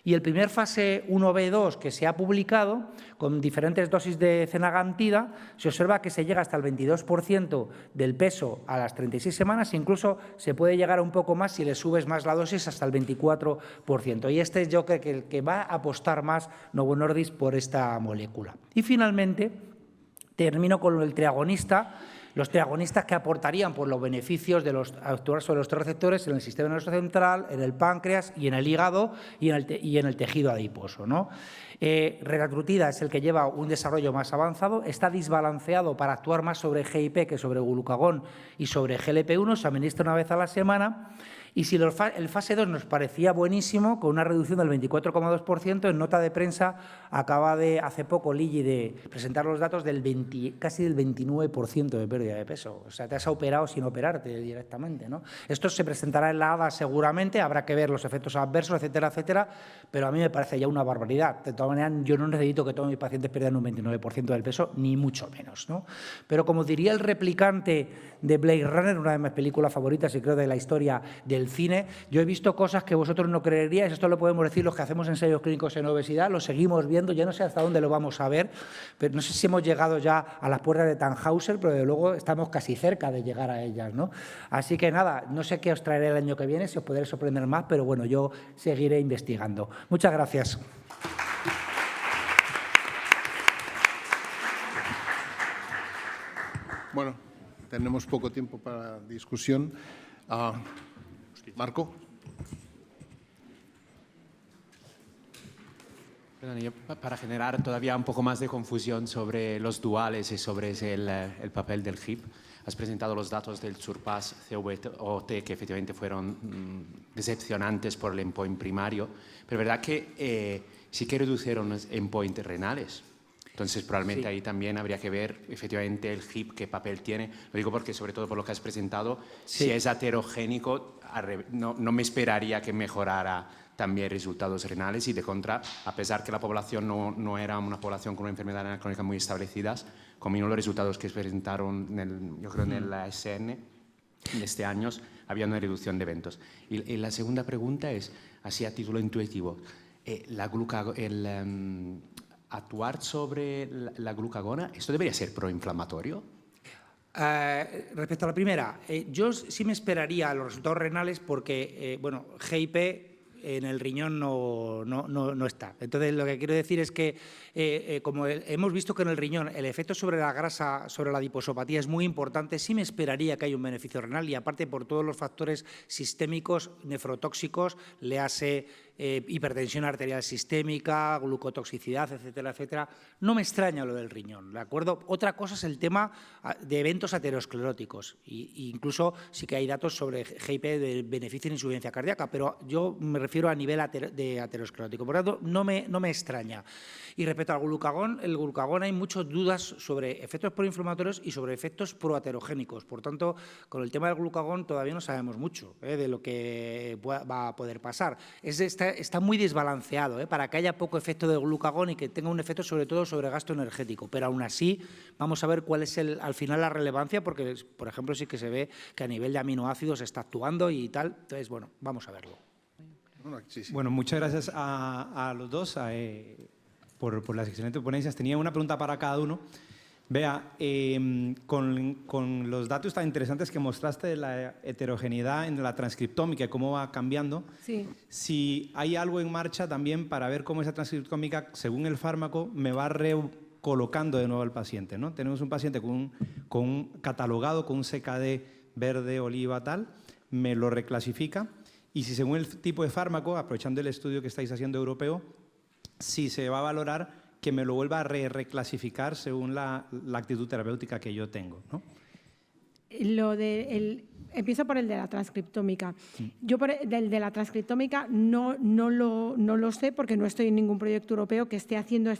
Y el primer fase 1b2 que se ha publicado, con diferentes dosis de cenagantida, se observa que se llega hasta el 22% del peso a las 36 semanas, e incluso se puede llegar a un poco más si le subes más la dosis hasta el 24%. Y yo creo que el que va a apostar más Novo Nordisk por esta molécula. Y finalmente, termino con el triagonista. Los triagonistas que aportarían por los beneficios de actuar sobre los tres receptores en el sistema nervioso central, en el páncreas y en el hígado y en el tejido adiposo, ¿no? Retatrutida es el que lleva un desarrollo más avanzado, está desbalanceado para actuar más sobre GIP que sobre glucagón y sobre GLP-1, se administra una vez a la semana. Y si el fase 2 nos parecía buenísimo, con una reducción del 24,2%, en nota de prensa acaba de, hace poco, Lilly de presentar los datos casi del 29% de pérdida de peso. O sea, te has operado sin operarte directamente, ¿no? Esto se presentará en la ADA seguramente, habrá que ver los efectos adversos, etcétera, etcétera, pero a mí me parece ya una barbaridad. De todas maneras, yo no necesito que todos mis pacientes pierdan un 29% del peso, ni mucho menos, ¿no? Pero como diría el replicante de Blade Runner, una de mis películas favoritas y creo de la historia del cine, yo he visto cosas que vosotros no creeríais. Esto lo podemos decir los que hacemos ensayos clínicos en obesidad, lo seguimos viendo, ya no sé hasta dónde lo vamos a ver, pero no sé si hemos llegado ya a las puertas de Tannhauser, pero de luego estamos casi cerca de llegar a ellas, ¿no? Así que nada, no sé qué os traeré el año que viene, si os podré sorprender más, pero bueno, yo seguiré investigando. Muchas gracias. Bueno, tenemos poco tiempo para discusión. Marco. Para generar todavía un poco más de confusión sobre los duales y sobre el papel del GIP, has presentado los datos del SURPASS CVOT que efectivamente fueron decepcionantes por el endpoint primario, pero ¿verdad que sí que redujeron los endpoints renales? Entonces, probablemente ahí también habría que ver efectivamente el HIP qué papel tiene. Lo digo porque, sobre todo por lo que has presentado, si es aterogénico, no me esperaría que mejorara también resultados renales, y de contra, a pesar que la población no era una población con una enfermedad renal crónica muy establecidas, combinó los resultados que se presentaron, yo creo, en el ASN de este año, había una reducción de eventos. Y la segunda pregunta es, así a título intuitivo, actuar sobre la glucagona, ¿esto debería ser proinflamatorio? Respecto a la primera, yo sí me esperaría a los resultados renales porque, bueno, GIP en el riñón no está. Entonces, lo que quiero decir es que, como hemos visto que en el riñón el efecto sobre la grasa, sobre la adiposopatía es muy importante, sí me esperaría que haya un beneficio renal, y aparte por todos los factores sistémicos nefrotóxicos, léase hipertensión arterial sistémica, glucotoxicidad, etcétera, etcétera. No me extraña lo del riñón, ¿de acuerdo? Otra cosa es el tema de eventos ateroscleróticos, e incluso sí que hay datos sobre GIP de beneficio en insuficiencia cardíaca, pero yo me refiero a nivel de aterosclerótico. Por lo tanto, no me extraña. Y respecto al glucagón, el glucagón hay muchas dudas sobre efectos proinflamatorios y sobre efectos proaterogénicos. Por tanto, con el tema del glucagón todavía no sabemos mucho de lo que va a poder pasar. Está muy desbalanceado para que haya poco efecto del glucagón y que tenga un efecto sobre todo sobre gasto energético. Pero aún así, vamos a ver cuál es al final la relevancia, porque, por ejemplo, sí que se ve que a nivel de aminoácidos está actuando y tal. Entonces, bueno, vamos a verlo. Bueno, muchas gracias a los dos por las excelentes ponencias. Tenía una pregunta para cada uno. Vea, con los datos tan interesantes que mostraste de la heterogeneidad en la transcriptómica y cómo va cambiando, sí, si hay algo en marcha también para ver cómo esa transcriptómica, según el fármaco, me va recolocando de nuevo al paciente, ¿no? Tenemos un paciente catalogado con un CKD verde, oliva, tal, me lo reclasifica, y si según el tipo de fármaco, aprovechando el estudio que estáis haciendo europeo, si se va a valorar que me lo vuelva a reclasificar según la actitud terapéutica que yo tengo, ¿no? Empiezo por el de la transcriptómica. Yo del de la transcriptómica no lo sé, porque no estoy en ningún proyecto europeo que esté haciendo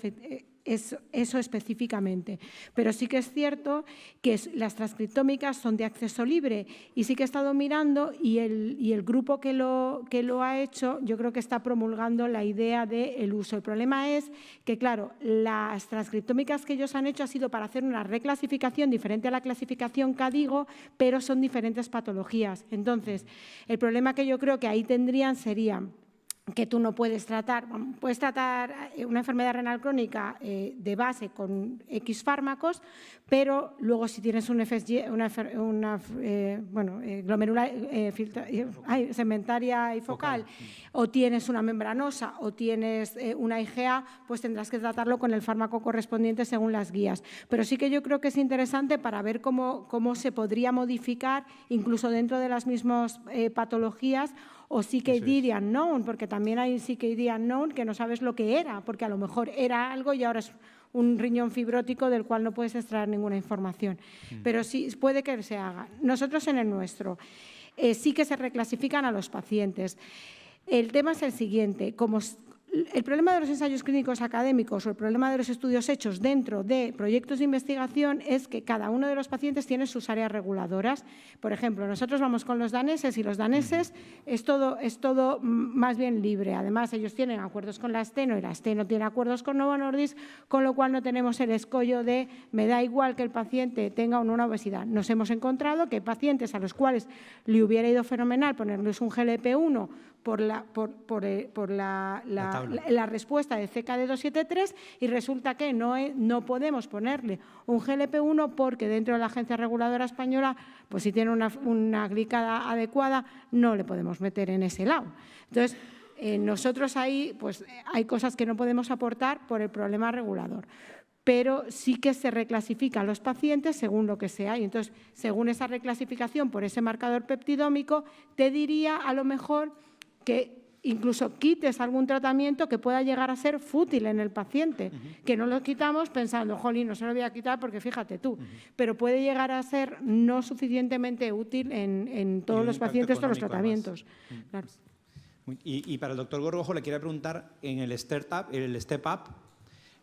eso específicamente. Pero sí que es cierto que las transcriptómicas son de acceso libre, y sí que he estado mirando, y el grupo que lo ha hecho, yo creo que está promulgando la idea del uso. El problema es que, claro, las transcriptómicas que ellos han hecho ha sido para hacer una reclasificación diferente a la clasificación CADIGO, pero son diferentes patologías. Entonces, el problema que yo creo que ahí tendrían sería que tú no puedes tratar una enfermedad renal crónica de base con X fármacos, pero luego si tienes un FSG, glomerular segmentaria y focal, o tienes una membranosa o tienes una IgA, pues tendrás que tratarlo con el fármaco correspondiente según las guías. Pero sí que yo creo que es interesante para ver cómo se podría modificar incluso dentro de las mismas patologías, o CKD unknown, porque también hay CKD unknown que no sabes lo que era, porque a lo mejor era algo y ahora es un riñón fibrótico del cual no puedes extraer ninguna información. Pero sí, puede que se haga. Nosotros en el nuestro sí que se reclasifican a los pacientes. El tema es el siguiente, el problema de los ensayos clínicos académicos o el problema de los estudios hechos dentro de proyectos de investigación es que cada uno de los pacientes tiene sus áreas reguladoras. Por ejemplo, nosotros vamos con los daneses, y los daneses es todo más bien libre. Además, ellos tienen acuerdos con la Steno y la Steno tiene acuerdos con Novo Nordisk, con lo cual no tenemos el escollo de me da igual que el paciente tenga o no una obesidad. Nos hemos encontrado que hay pacientes a los cuales le hubiera ido fenomenal ponerles un GLP-1 por la respuesta de CKD273, y resulta que no podemos ponerle un GLP-1 porque dentro de la Agencia Reguladora Española, pues si tiene una glicada adecuada, no le podemos meter en ese lado. Entonces, nosotros ahí pues hay cosas que no podemos aportar por el problema regulador, pero sí que se reclasifican los pacientes según lo que sea, y entonces, según esa reclasificación por ese marcador peptidómico, te diría a lo mejor que incluso quites algún tratamiento que pueda llegar a ser fútil en el paciente, que no lo quitamos pensando, jolín, no se lo voy a quitar porque fíjate tú, pero puede llegar a ser no suficientemente útil en todos los pacientes, todos los tratamientos. Claro. Y para el doctor Gorgojo le quería preguntar, en el Step Up,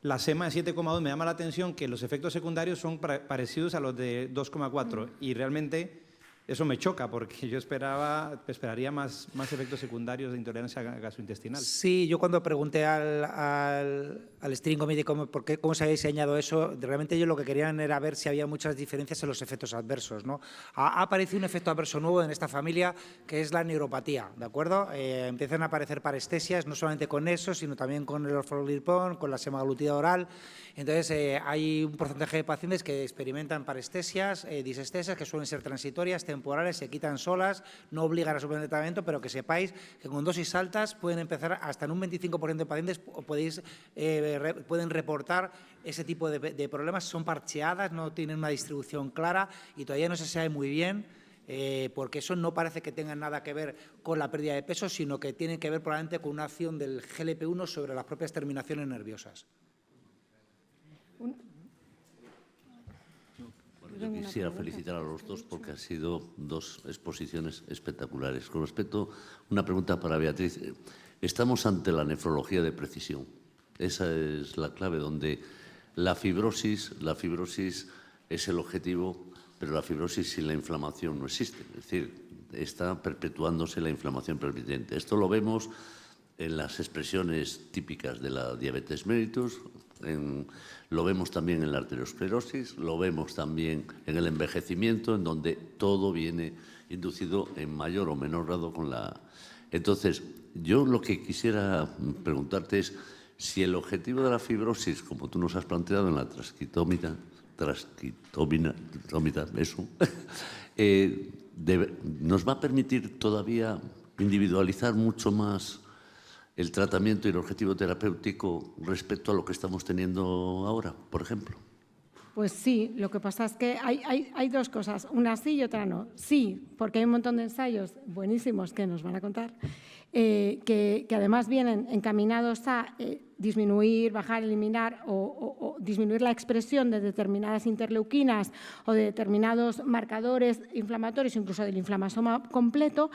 La SEMA de 7,2 me llama la atención que los efectos secundarios son parecidos a los de 2,4 y realmente eso me choca porque yo esperaría más efectos secundarios de intolerancia gastrointestinal. Sí, yo cuando pregunté al Steering Committee cómo se había diseñado eso, realmente ellos lo que querían era ver si había muchas diferencias en los efectos adversos, ¿no? Ha aparecido un efecto adverso nuevo en esta familia que es la neuropatía, ¿de acuerdo? Empiezan a aparecer parestesias, no solamente con eso, sino también con el orforglipron, con la semaglutida oral. Entonces, hay un porcentaje de pacientes que experimentan parestesias, disestesias, que suelen ser transitorias, temporales, se quitan solas, no obligan a suplementar tratamiento, pero que sepáis que con dosis altas pueden empezar hasta en un 25% de pacientes pueden reportar ese tipo de problemas, son parcheadas, no tienen una distribución clara y todavía no se sabe muy bien porque eso no parece que tenga nada que ver con la pérdida de peso, sino que tiene que ver probablemente con una acción del GLP-1 sobre las propias terminaciones nerviosas. Yo quisiera felicitar a los dos porque han sido dos exposiciones espectaculares. Con respecto, una pregunta para Beatriz. Estamos ante la nefrología de precisión. Esa es la clave, donde la fibrosis es el objetivo, pero la fibrosis sin la inflamación no existe. Es decir, está perpetuándose la inflamación persistente. Esto lo vemos en las expresiones típicas de la diabetes mellitus, lo vemos también en la arteriosclerosis, lo vemos también en el envejecimiento, en donde todo viene inducido en mayor o menor grado con la... Entonces, yo lo que quisiera preguntarte es si el objetivo de la fibrosis, como tú nos has planteado en la trasquitómina, eso, nos va a permitir todavía individualizar mucho más el tratamiento y el objetivo terapéutico respecto a lo que estamos teniendo ahora, por ejemplo. Pues sí, lo que pasa es que hay dos cosas, una sí y otra no. Sí, porque hay un montón de ensayos buenísimos que nos van a contar, que además vienen encaminados a disminuir, bajar, eliminar o disminuir la expresión de determinadas interleuquinas o de determinados marcadores inflamatorios, incluso del inflamasoma completo,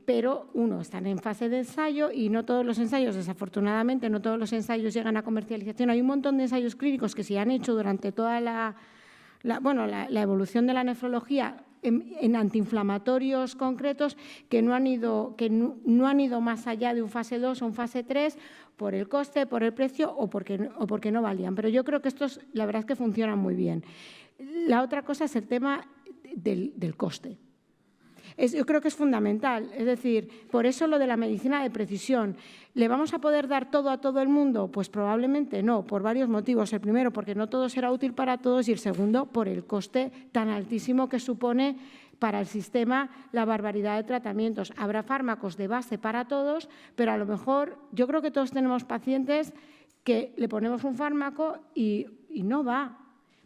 pero están en fase de ensayo y no todos los ensayos, desafortunadamente, no todos los ensayos llegan a comercialización. Hay un montón de ensayos clínicos que se han hecho durante toda la evolución de la nefrología en antiinflamatorios concretos que no han ido más allá de un fase 2 o un fase 3 por el coste, por el precio o porque no valían. Pero yo creo que estos, la verdad es que funcionan muy bien. La otra cosa es el tema del coste. Yo creo que es fundamental, es decir, por eso lo de la medicina de precisión. ¿Le vamos a poder dar todo a todo el mundo? Pues probablemente no, por varios motivos. El primero, porque no todo será útil para todos y el segundo, por el coste tan altísimo que supone para el sistema la barbaridad de tratamientos. Habrá fármacos de base para todos, pero a lo mejor yo creo que todos tenemos pacientes que le ponemos un fármaco y no va.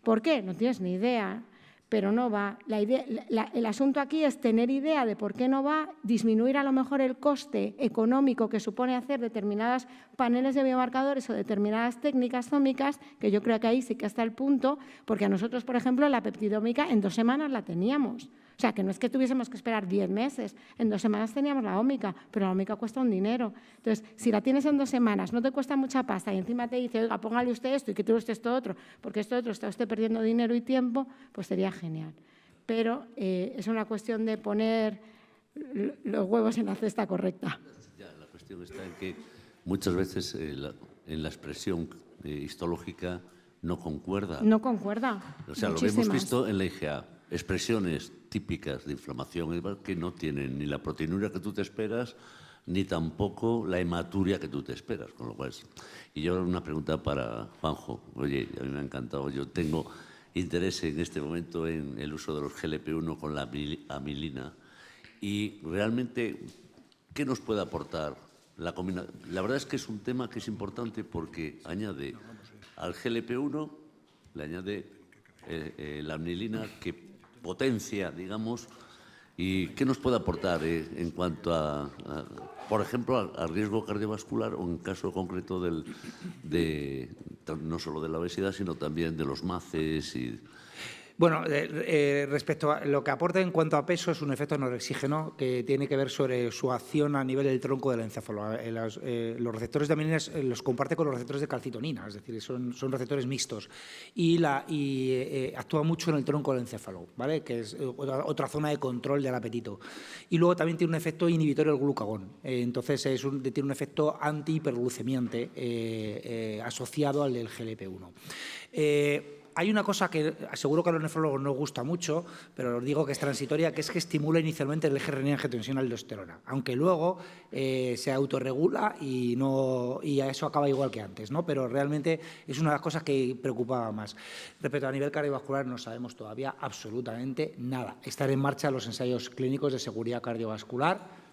¿Por qué? No tienes ni idea. Pero no va. El asunto aquí es tener idea de por qué no va, disminuir a lo mejor el coste económico que supone hacer determinadas paneles de biomarcadores o determinadas técnicas ómicas, que yo creo que ahí sí que está el punto, porque a nosotros, por ejemplo, la peptidómica en 2 semanas la teníamos. O sea, que no es que tuviésemos que esperar 10 meses, en 2 semanas teníamos la ómica, pero la ómica cuesta un dinero. Entonces, si la tienes en 2 semanas, no te cuesta mucha pasta y encima te dice, oiga, póngale usted esto y quítale usted esto otro, porque esto otro está usted perdiendo dinero y tiempo, pues sería genial. Pero es una cuestión de poner los huevos en la cesta correcta. Ya, la cuestión está en que muchas veces en la expresión histológica no concuerda. No concuerda. O sea, lo hemos visto en la IgA. Expresiones típicas de inflamación que no tienen ni la proteinuria que tú te esperas, ni tampoco la hematuria que tú te esperas. Con lo cual y yo una pregunta para Juanjo. Oye, a mí me ha encantado. Yo tengo interés en este momento en el uso de los GLP-1 con la amilina. Y realmente, ¿qué nos puede aportar la combinación? La verdad es que es un tema que es importante porque añade al GLP-1, le añade la amilina que potencia, digamos, y qué nos puede aportar en cuanto a por ejemplo, a riesgo cardiovascular o en caso concreto no solo de la obesidad, sino también de los MACES. Bueno, respecto a lo que aporta en cuanto a peso, es un efecto norexígeno que tiene que ver sobre su acción a nivel del tronco del encéfalo. Los receptores de aminina los comparte con los receptores de calcitonina, es decir, son receptores mixtos y actúa mucho en el tronco del encéfalo, ¿vale? Que es otra zona de control del apetito. Y luego también tiene un efecto inhibitorio del glucagón, entonces tiene un efecto antihiperglucemiante asociado al del GLP-1. Hay una cosa que seguro que a los nefrólogos no gusta mucho, pero os digo que es transitoria, que es que estimula inicialmente el eje renina-angiotensina-aldosterona, aunque luego se autorregula y a eso acaba igual que antes, ¿no? Pero realmente es una de las cosas que preocupaba más. Respecto a nivel cardiovascular no sabemos todavía absolutamente nada. Están en marcha los ensayos clínicos de seguridad cardiovascular.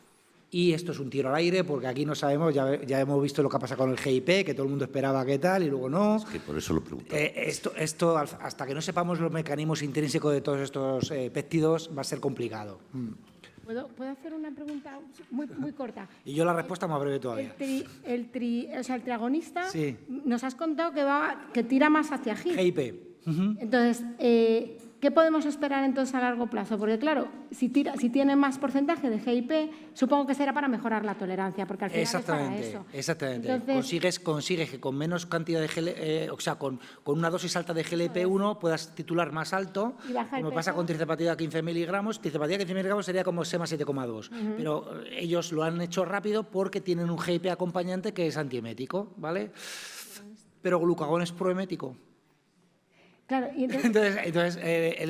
Y esto es un tiro al aire porque aquí no sabemos, ya hemos visto lo que ha pasado con el GIP, que todo el mundo esperaba que tal y luego no. Es que por eso lo preguntaba. Esto, hasta que no sepamos los mecanismos intrínsecos de todos estos péptidos, va a ser complicado. ¿Puedo hacer una pregunta muy corta? Y yo la respuesta más breve todavía. El triagonista, sí. Nos has contado que tira más hacia GIP. Entonces, ¿qué podemos esperar entonces a largo plazo? Porque claro, si tiene más porcentaje de GIP, supongo que será para mejorar la tolerancia, porque al final es para eso. Exactamente. Entonces, consigues que con menos cantidad de con una dosis alta de GLP-1 puedas titular más alto, como pasa con tirzepatida 15 miligramos. Tirzepatida 15 miligramos sería como SEMA 7,2, pero ellos lo han hecho rápido porque tienen un GIP acompañante que es antiemético, ¿vale? Pero glucagón es proemético. Claro, y entonces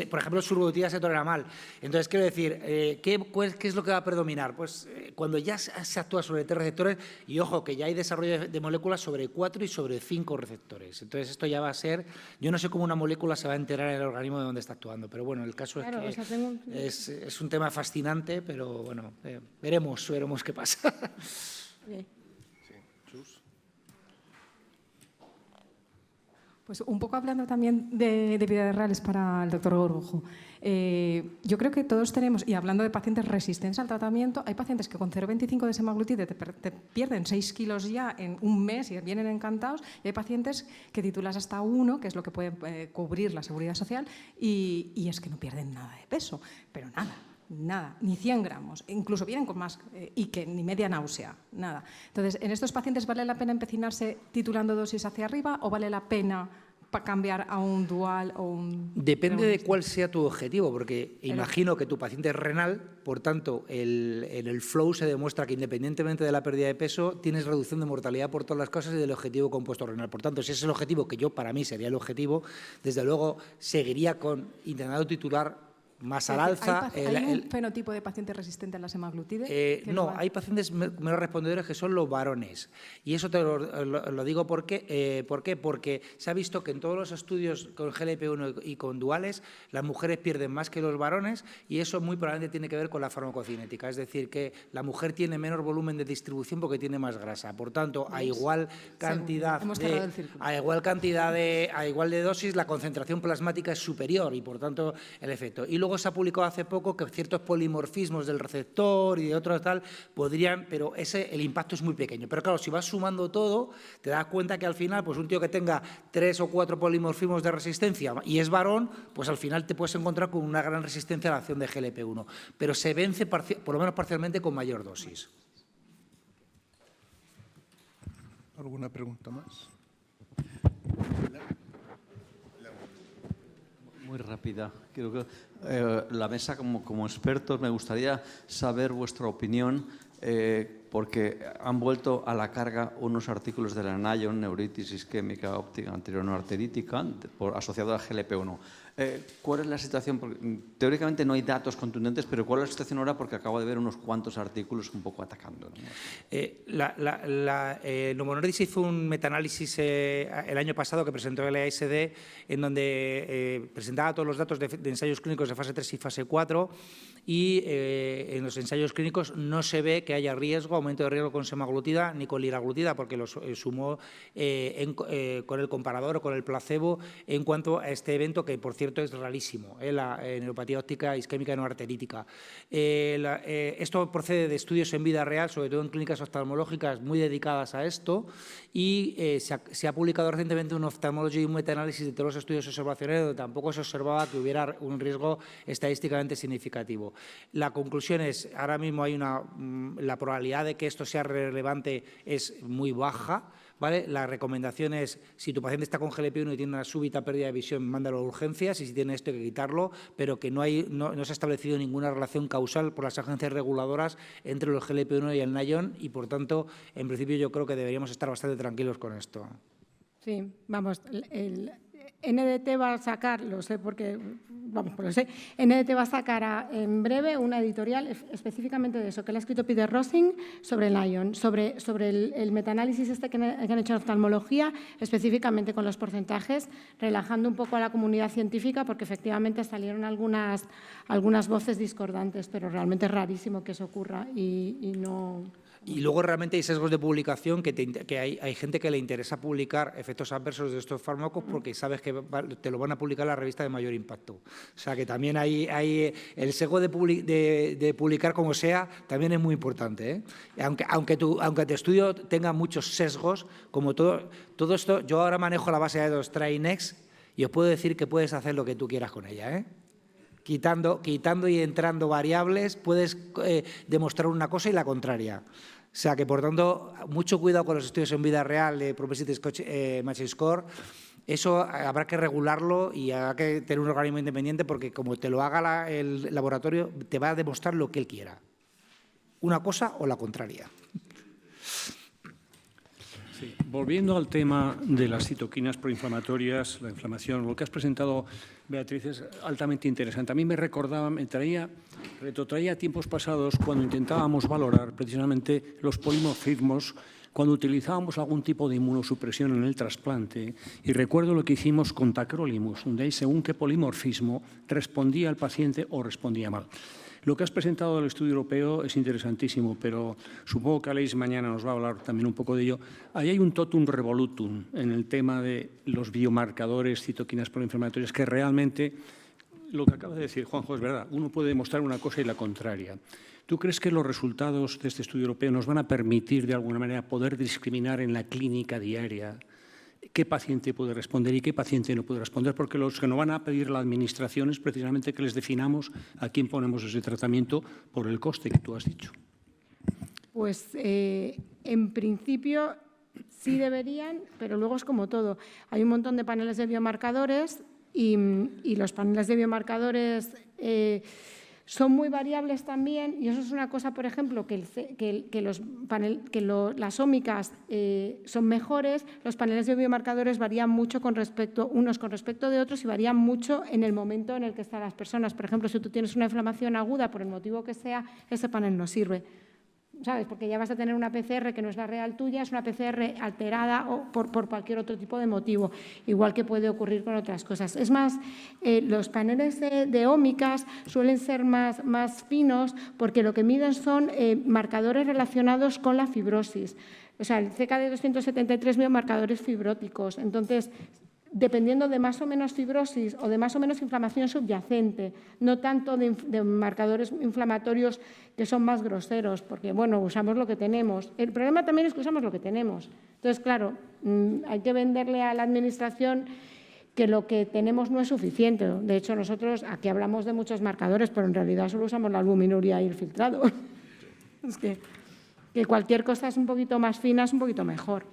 por ejemplo, el survodutida se tolera mal. Entonces, quiero decir, ¿qué es lo que va a predominar? Pues cuando ya se actúa sobre 3 receptores, y ojo, que ya hay desarrollo de moléculas sobre 4 y sobre 5 receptores. Entonces, esto ya va a ser... Yo no sé cómo una molécula se va a enterar en el organismo de dónde está actuando, pero bueno, el caso es que es un tema fascinante, pero bueno, veremos qué pasa. Pues un poco hablando también de vidas reales para el doctor Gorgojo. Yo creo que todos tenemos, y hablando de pacientes resistentes al tratamiento, hay pacientes que con 0,25 de semaglutide te pierden 6 kilos ya en un mes y vienen encantados, y hay pacientes que titulas hasta 1, que es lo que puede cubrir la seguridad social, y es que no pierden nada de peso, pero nada, ni 100 gramos, incluso vienen con más y que ni media náusea, nada. Entonces, ¿en estos pacientes vale la pena empecinarse titulando dosis hacia arriba o vale la pena cambiar a un dual o un... Depende de cuál sea tu objetivo, porque imagino que tu paciente es renal, por tanto, en el flow se demuestra que independientemente de la pérdida de peso, tienes reducción de mortalidad por todas las causas y del objetivo compuesto renal. Por tanto, si ese es el objetivo, que para mí sería el objetivo, desde luego seguiría intentando titular más al alza. ¿Hay un fenotipo de paciente resistente a la semaglutide? No, hay pacientes menos respondedores que son los varones. Y eso te lo digo ¿por qué? Porque se ha visto que en todos los estudios con GLP-1 y con duales, las mujeres pierden más que los varones, y eso muy probablemente tiene que ver con la farmacocinética. Es decir, que la mujer tiene menor volumen de distribución porque tiene más grasa. Por tanto, a igual cantidad de dosis, la concentración plasmática es superior y, por tanto, el efecto. Y luego se ha publicado hace poco que ciertos polimorfismos del receptor y de otros tal podrían, pero el impacto es muy pequeño. Pero claro, si vas sumando todo, te das cuenta que al final, pues un tío que tenga 3 o 4 polimorfismos de resistencia y es varón, pues al final te puedes encontrar con una gran resistencia a la acción de GLP-1. Pero se vence por lo menos parcialmente con mayor dosis. ¿Alguna pregunta más? Muy rápida. Creo que la mesa, como expertos, me gustaría saber vuestra opinión, porque han vuelto a la carga unos artículos de la NION, neuritis isquémica óptica anterior no arterítica, asociado al GLP-1. ¿Cuál es la situación? Porque, teóricamente no hay datos contundentes, pero ¿cuál es la situación ahora? Porque acabo de ver unos cuantos artículos un poco atacando, ¿no? Novo Nordisk hizo un metaanálisis el año pasado que presentó el EASD, en donde presentaba todos los datos de ensayos clínicos de fase 3 y fase 4, y en los ensayos clínicos no se ve que haya riesgo aumento de riesgo con semaglutida ni con liraglutida, porque lo sumó con el comparador o con el placebo en cuanto a este evento, que por cierto es rarísimo, la neuropatía óptica isquémica no arterítica. Esto procede de estudios en vida real, sobre todo en clínicas oftalmológicas muy dedicadas a esto, y se ha publicado recientemente un Ophthalmology y un metaanálisis de todos los estudios observacionales donde tampoco se observaba que hubiera un riesgo estadísticamente significativo. La conclusión es, ahora mismo hay la probabilidad de que esto sea relevante es muy baja, ¿vale? La recomendación es, si tu paciente está con GLP-1 y tiene una súbita pérdida de visión, mándalo a urgencias, y si tiene esto hay que quitarlo, pero que no se ha establecido ninguna relación causal por las agencias reguladoras entre los GLP-1 y el Nayon, y por tanto, en principio yo creo que deberíamos estar bastante tranquilos con esto. Sí, vamos, el NDT va a sacar, lo sé porque, vamos, pues lo sé, NDT va a sacar en breve una editorial específicamente de eso, que le ha escrito Peter Rosing sobre el Nayon, sobre el metaanálisis este que han hecho en oftalmología, específicamente con los porcentajes, relajando un poco a la comunidad científica, porque efectivamente salieron algunas voces discordantes, pero realmente es rarísimo que eso ocurra y no... Y luego realmente hay sesgos de publicación que hay gente que le interesa publicar efectos adversos de estos fármacos porque sabes que te lo van a publicar en la revista de mayor impacto. O sea que también hay el sesgo de publicar como sea, también es muy importante, ¿eh? Aunque tu estudio tenga muchos sesgos, como todo esto, yo ahora manejo la base de datos TriNext y os puedo decir que puedes hacer lo que tú quieras con ella, ¿eh? Quitando y entrando variables, puedes demostrar una cosa y la contraria. O sea que, por tanto, mucho cuidado con los estudios en vida real de Propensity Matching Score. Eso habrá que regularlo y habrá que tener un organismo independiente porque, como te lo haga el laboratorio, te va a demostrar lo que él quiera. Una cosa o la contraria. Sí. Volviendo al tema de las citoquinas proinflamatorias, la inflamación, lo que has presentado, Beatriz, es altamente interesante. A mí me retrotraía a tiempos pasados cuando intentábamos valorar precisamente los polimorfismos, cuando utilizábamos algún tipo de inmunosupresión en el trasplante, y recuerdo lo que hicimos con tacrolimus, donde según qué polimorfismo respondía el paciente o respondía mal. Lo que has presentado del estudio europeo es interesantísimo, pero supongo que Aleix mañana nos va a hablar también un poco de ello. Ahí hay un totum revolutum en el tema de los biomarcadores, citoquinas proinflamatorias, que realmente, lo que acaba de decir Juanjo es verdad, uno puede demostrar una cosa y la contraria. ¿Tú crees que los resultados de este estudio europeo nos van a permitir, de alguna manera, poder discriminar en la clínica diaria qué paciente puede responder y qué paciente no puede responder? Porque los que nos van a pedir la administración es precisamente que les definamos a quién ponemos ese tratamiento por el coste que tú has dicho. Pues en principio sí deberían, pero luego es como todo. Hay un montón de paneles de biomarcadores y los paneles de biomarcadores son muy variables también, y eso es una cosa, por ejemplo, las ómicas son mejores, los paneles de biomarcadores varían mucho unos con respecto de otros y varían mucho en el momento en el que están las personas. Por ejemplo, si tú tienes una inflamación aguda, por el motivo que sea, ese panel no sirve, ¿sabes? Porque ya vas a tener una PCR que no es la real tuya, es una PCR alterada o por cualquier otro tipo de motivo, igual que puede ocurrir con otras cosas. Es más, los paneles de ómicas suelen ser más finos porque lo que miden son marcadores relacionados con la fibrosis. O sea, el CKD273 mide marcadores fibróticos. Entonces, dependiendo de más o menos fibrosis o de más o menos inflamación subyacente, no tanto de marcadores inflamatorios que son más groseros, porque, bueno, usamos lo que tenemos. El problema también es que usamos lo que tenemos. Entonces, claro, hay que venderle a la Administración que lo que tenemos no es suficiente. De hecho, nosotros aquí hablamos de muchos marcadores, pero en realidad solo usamos la albuminuria y el filtrado. Es que cualquier cosa es un poquito más fina, es un poquito mejor.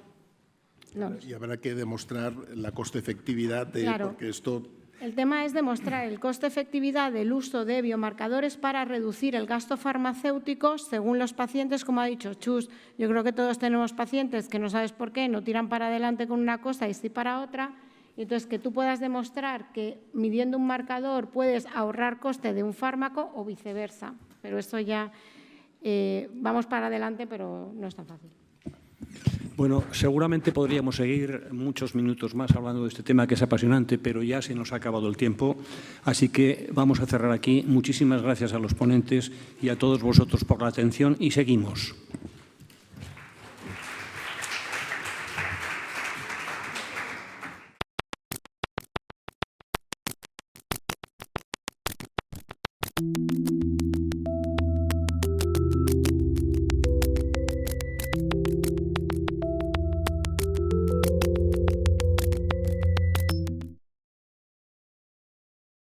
No. Y habrá que demostrar la coste-efectividad de, claro. Porque esto... El tema es demostrar el coste-efectividad del uso de biomarcadores para reducir el gasto farmacéutico según los pacientes, como ha dicho Chus. Yo creo que todos tenemos pacientes que no sabes por qué, no tiran para adelante con una cosa y sí para otra. Y entonces, que tú puedas demostrar que midiendo un marcador puedes ahorrar coste de un fármaco o viceversa. Pero eso ya vamos para adelante, pero no es tan fácil. Bueno, seguramente podríamos seguir muchos minutos más hablando de este tema que es apasionante, pero ya se nos ha acabado el tiempo. Así que vamos a cerrar aquí. Muchísimas gracias a los ponentes y a todos vosotros por la atención y seguimos. Thank you.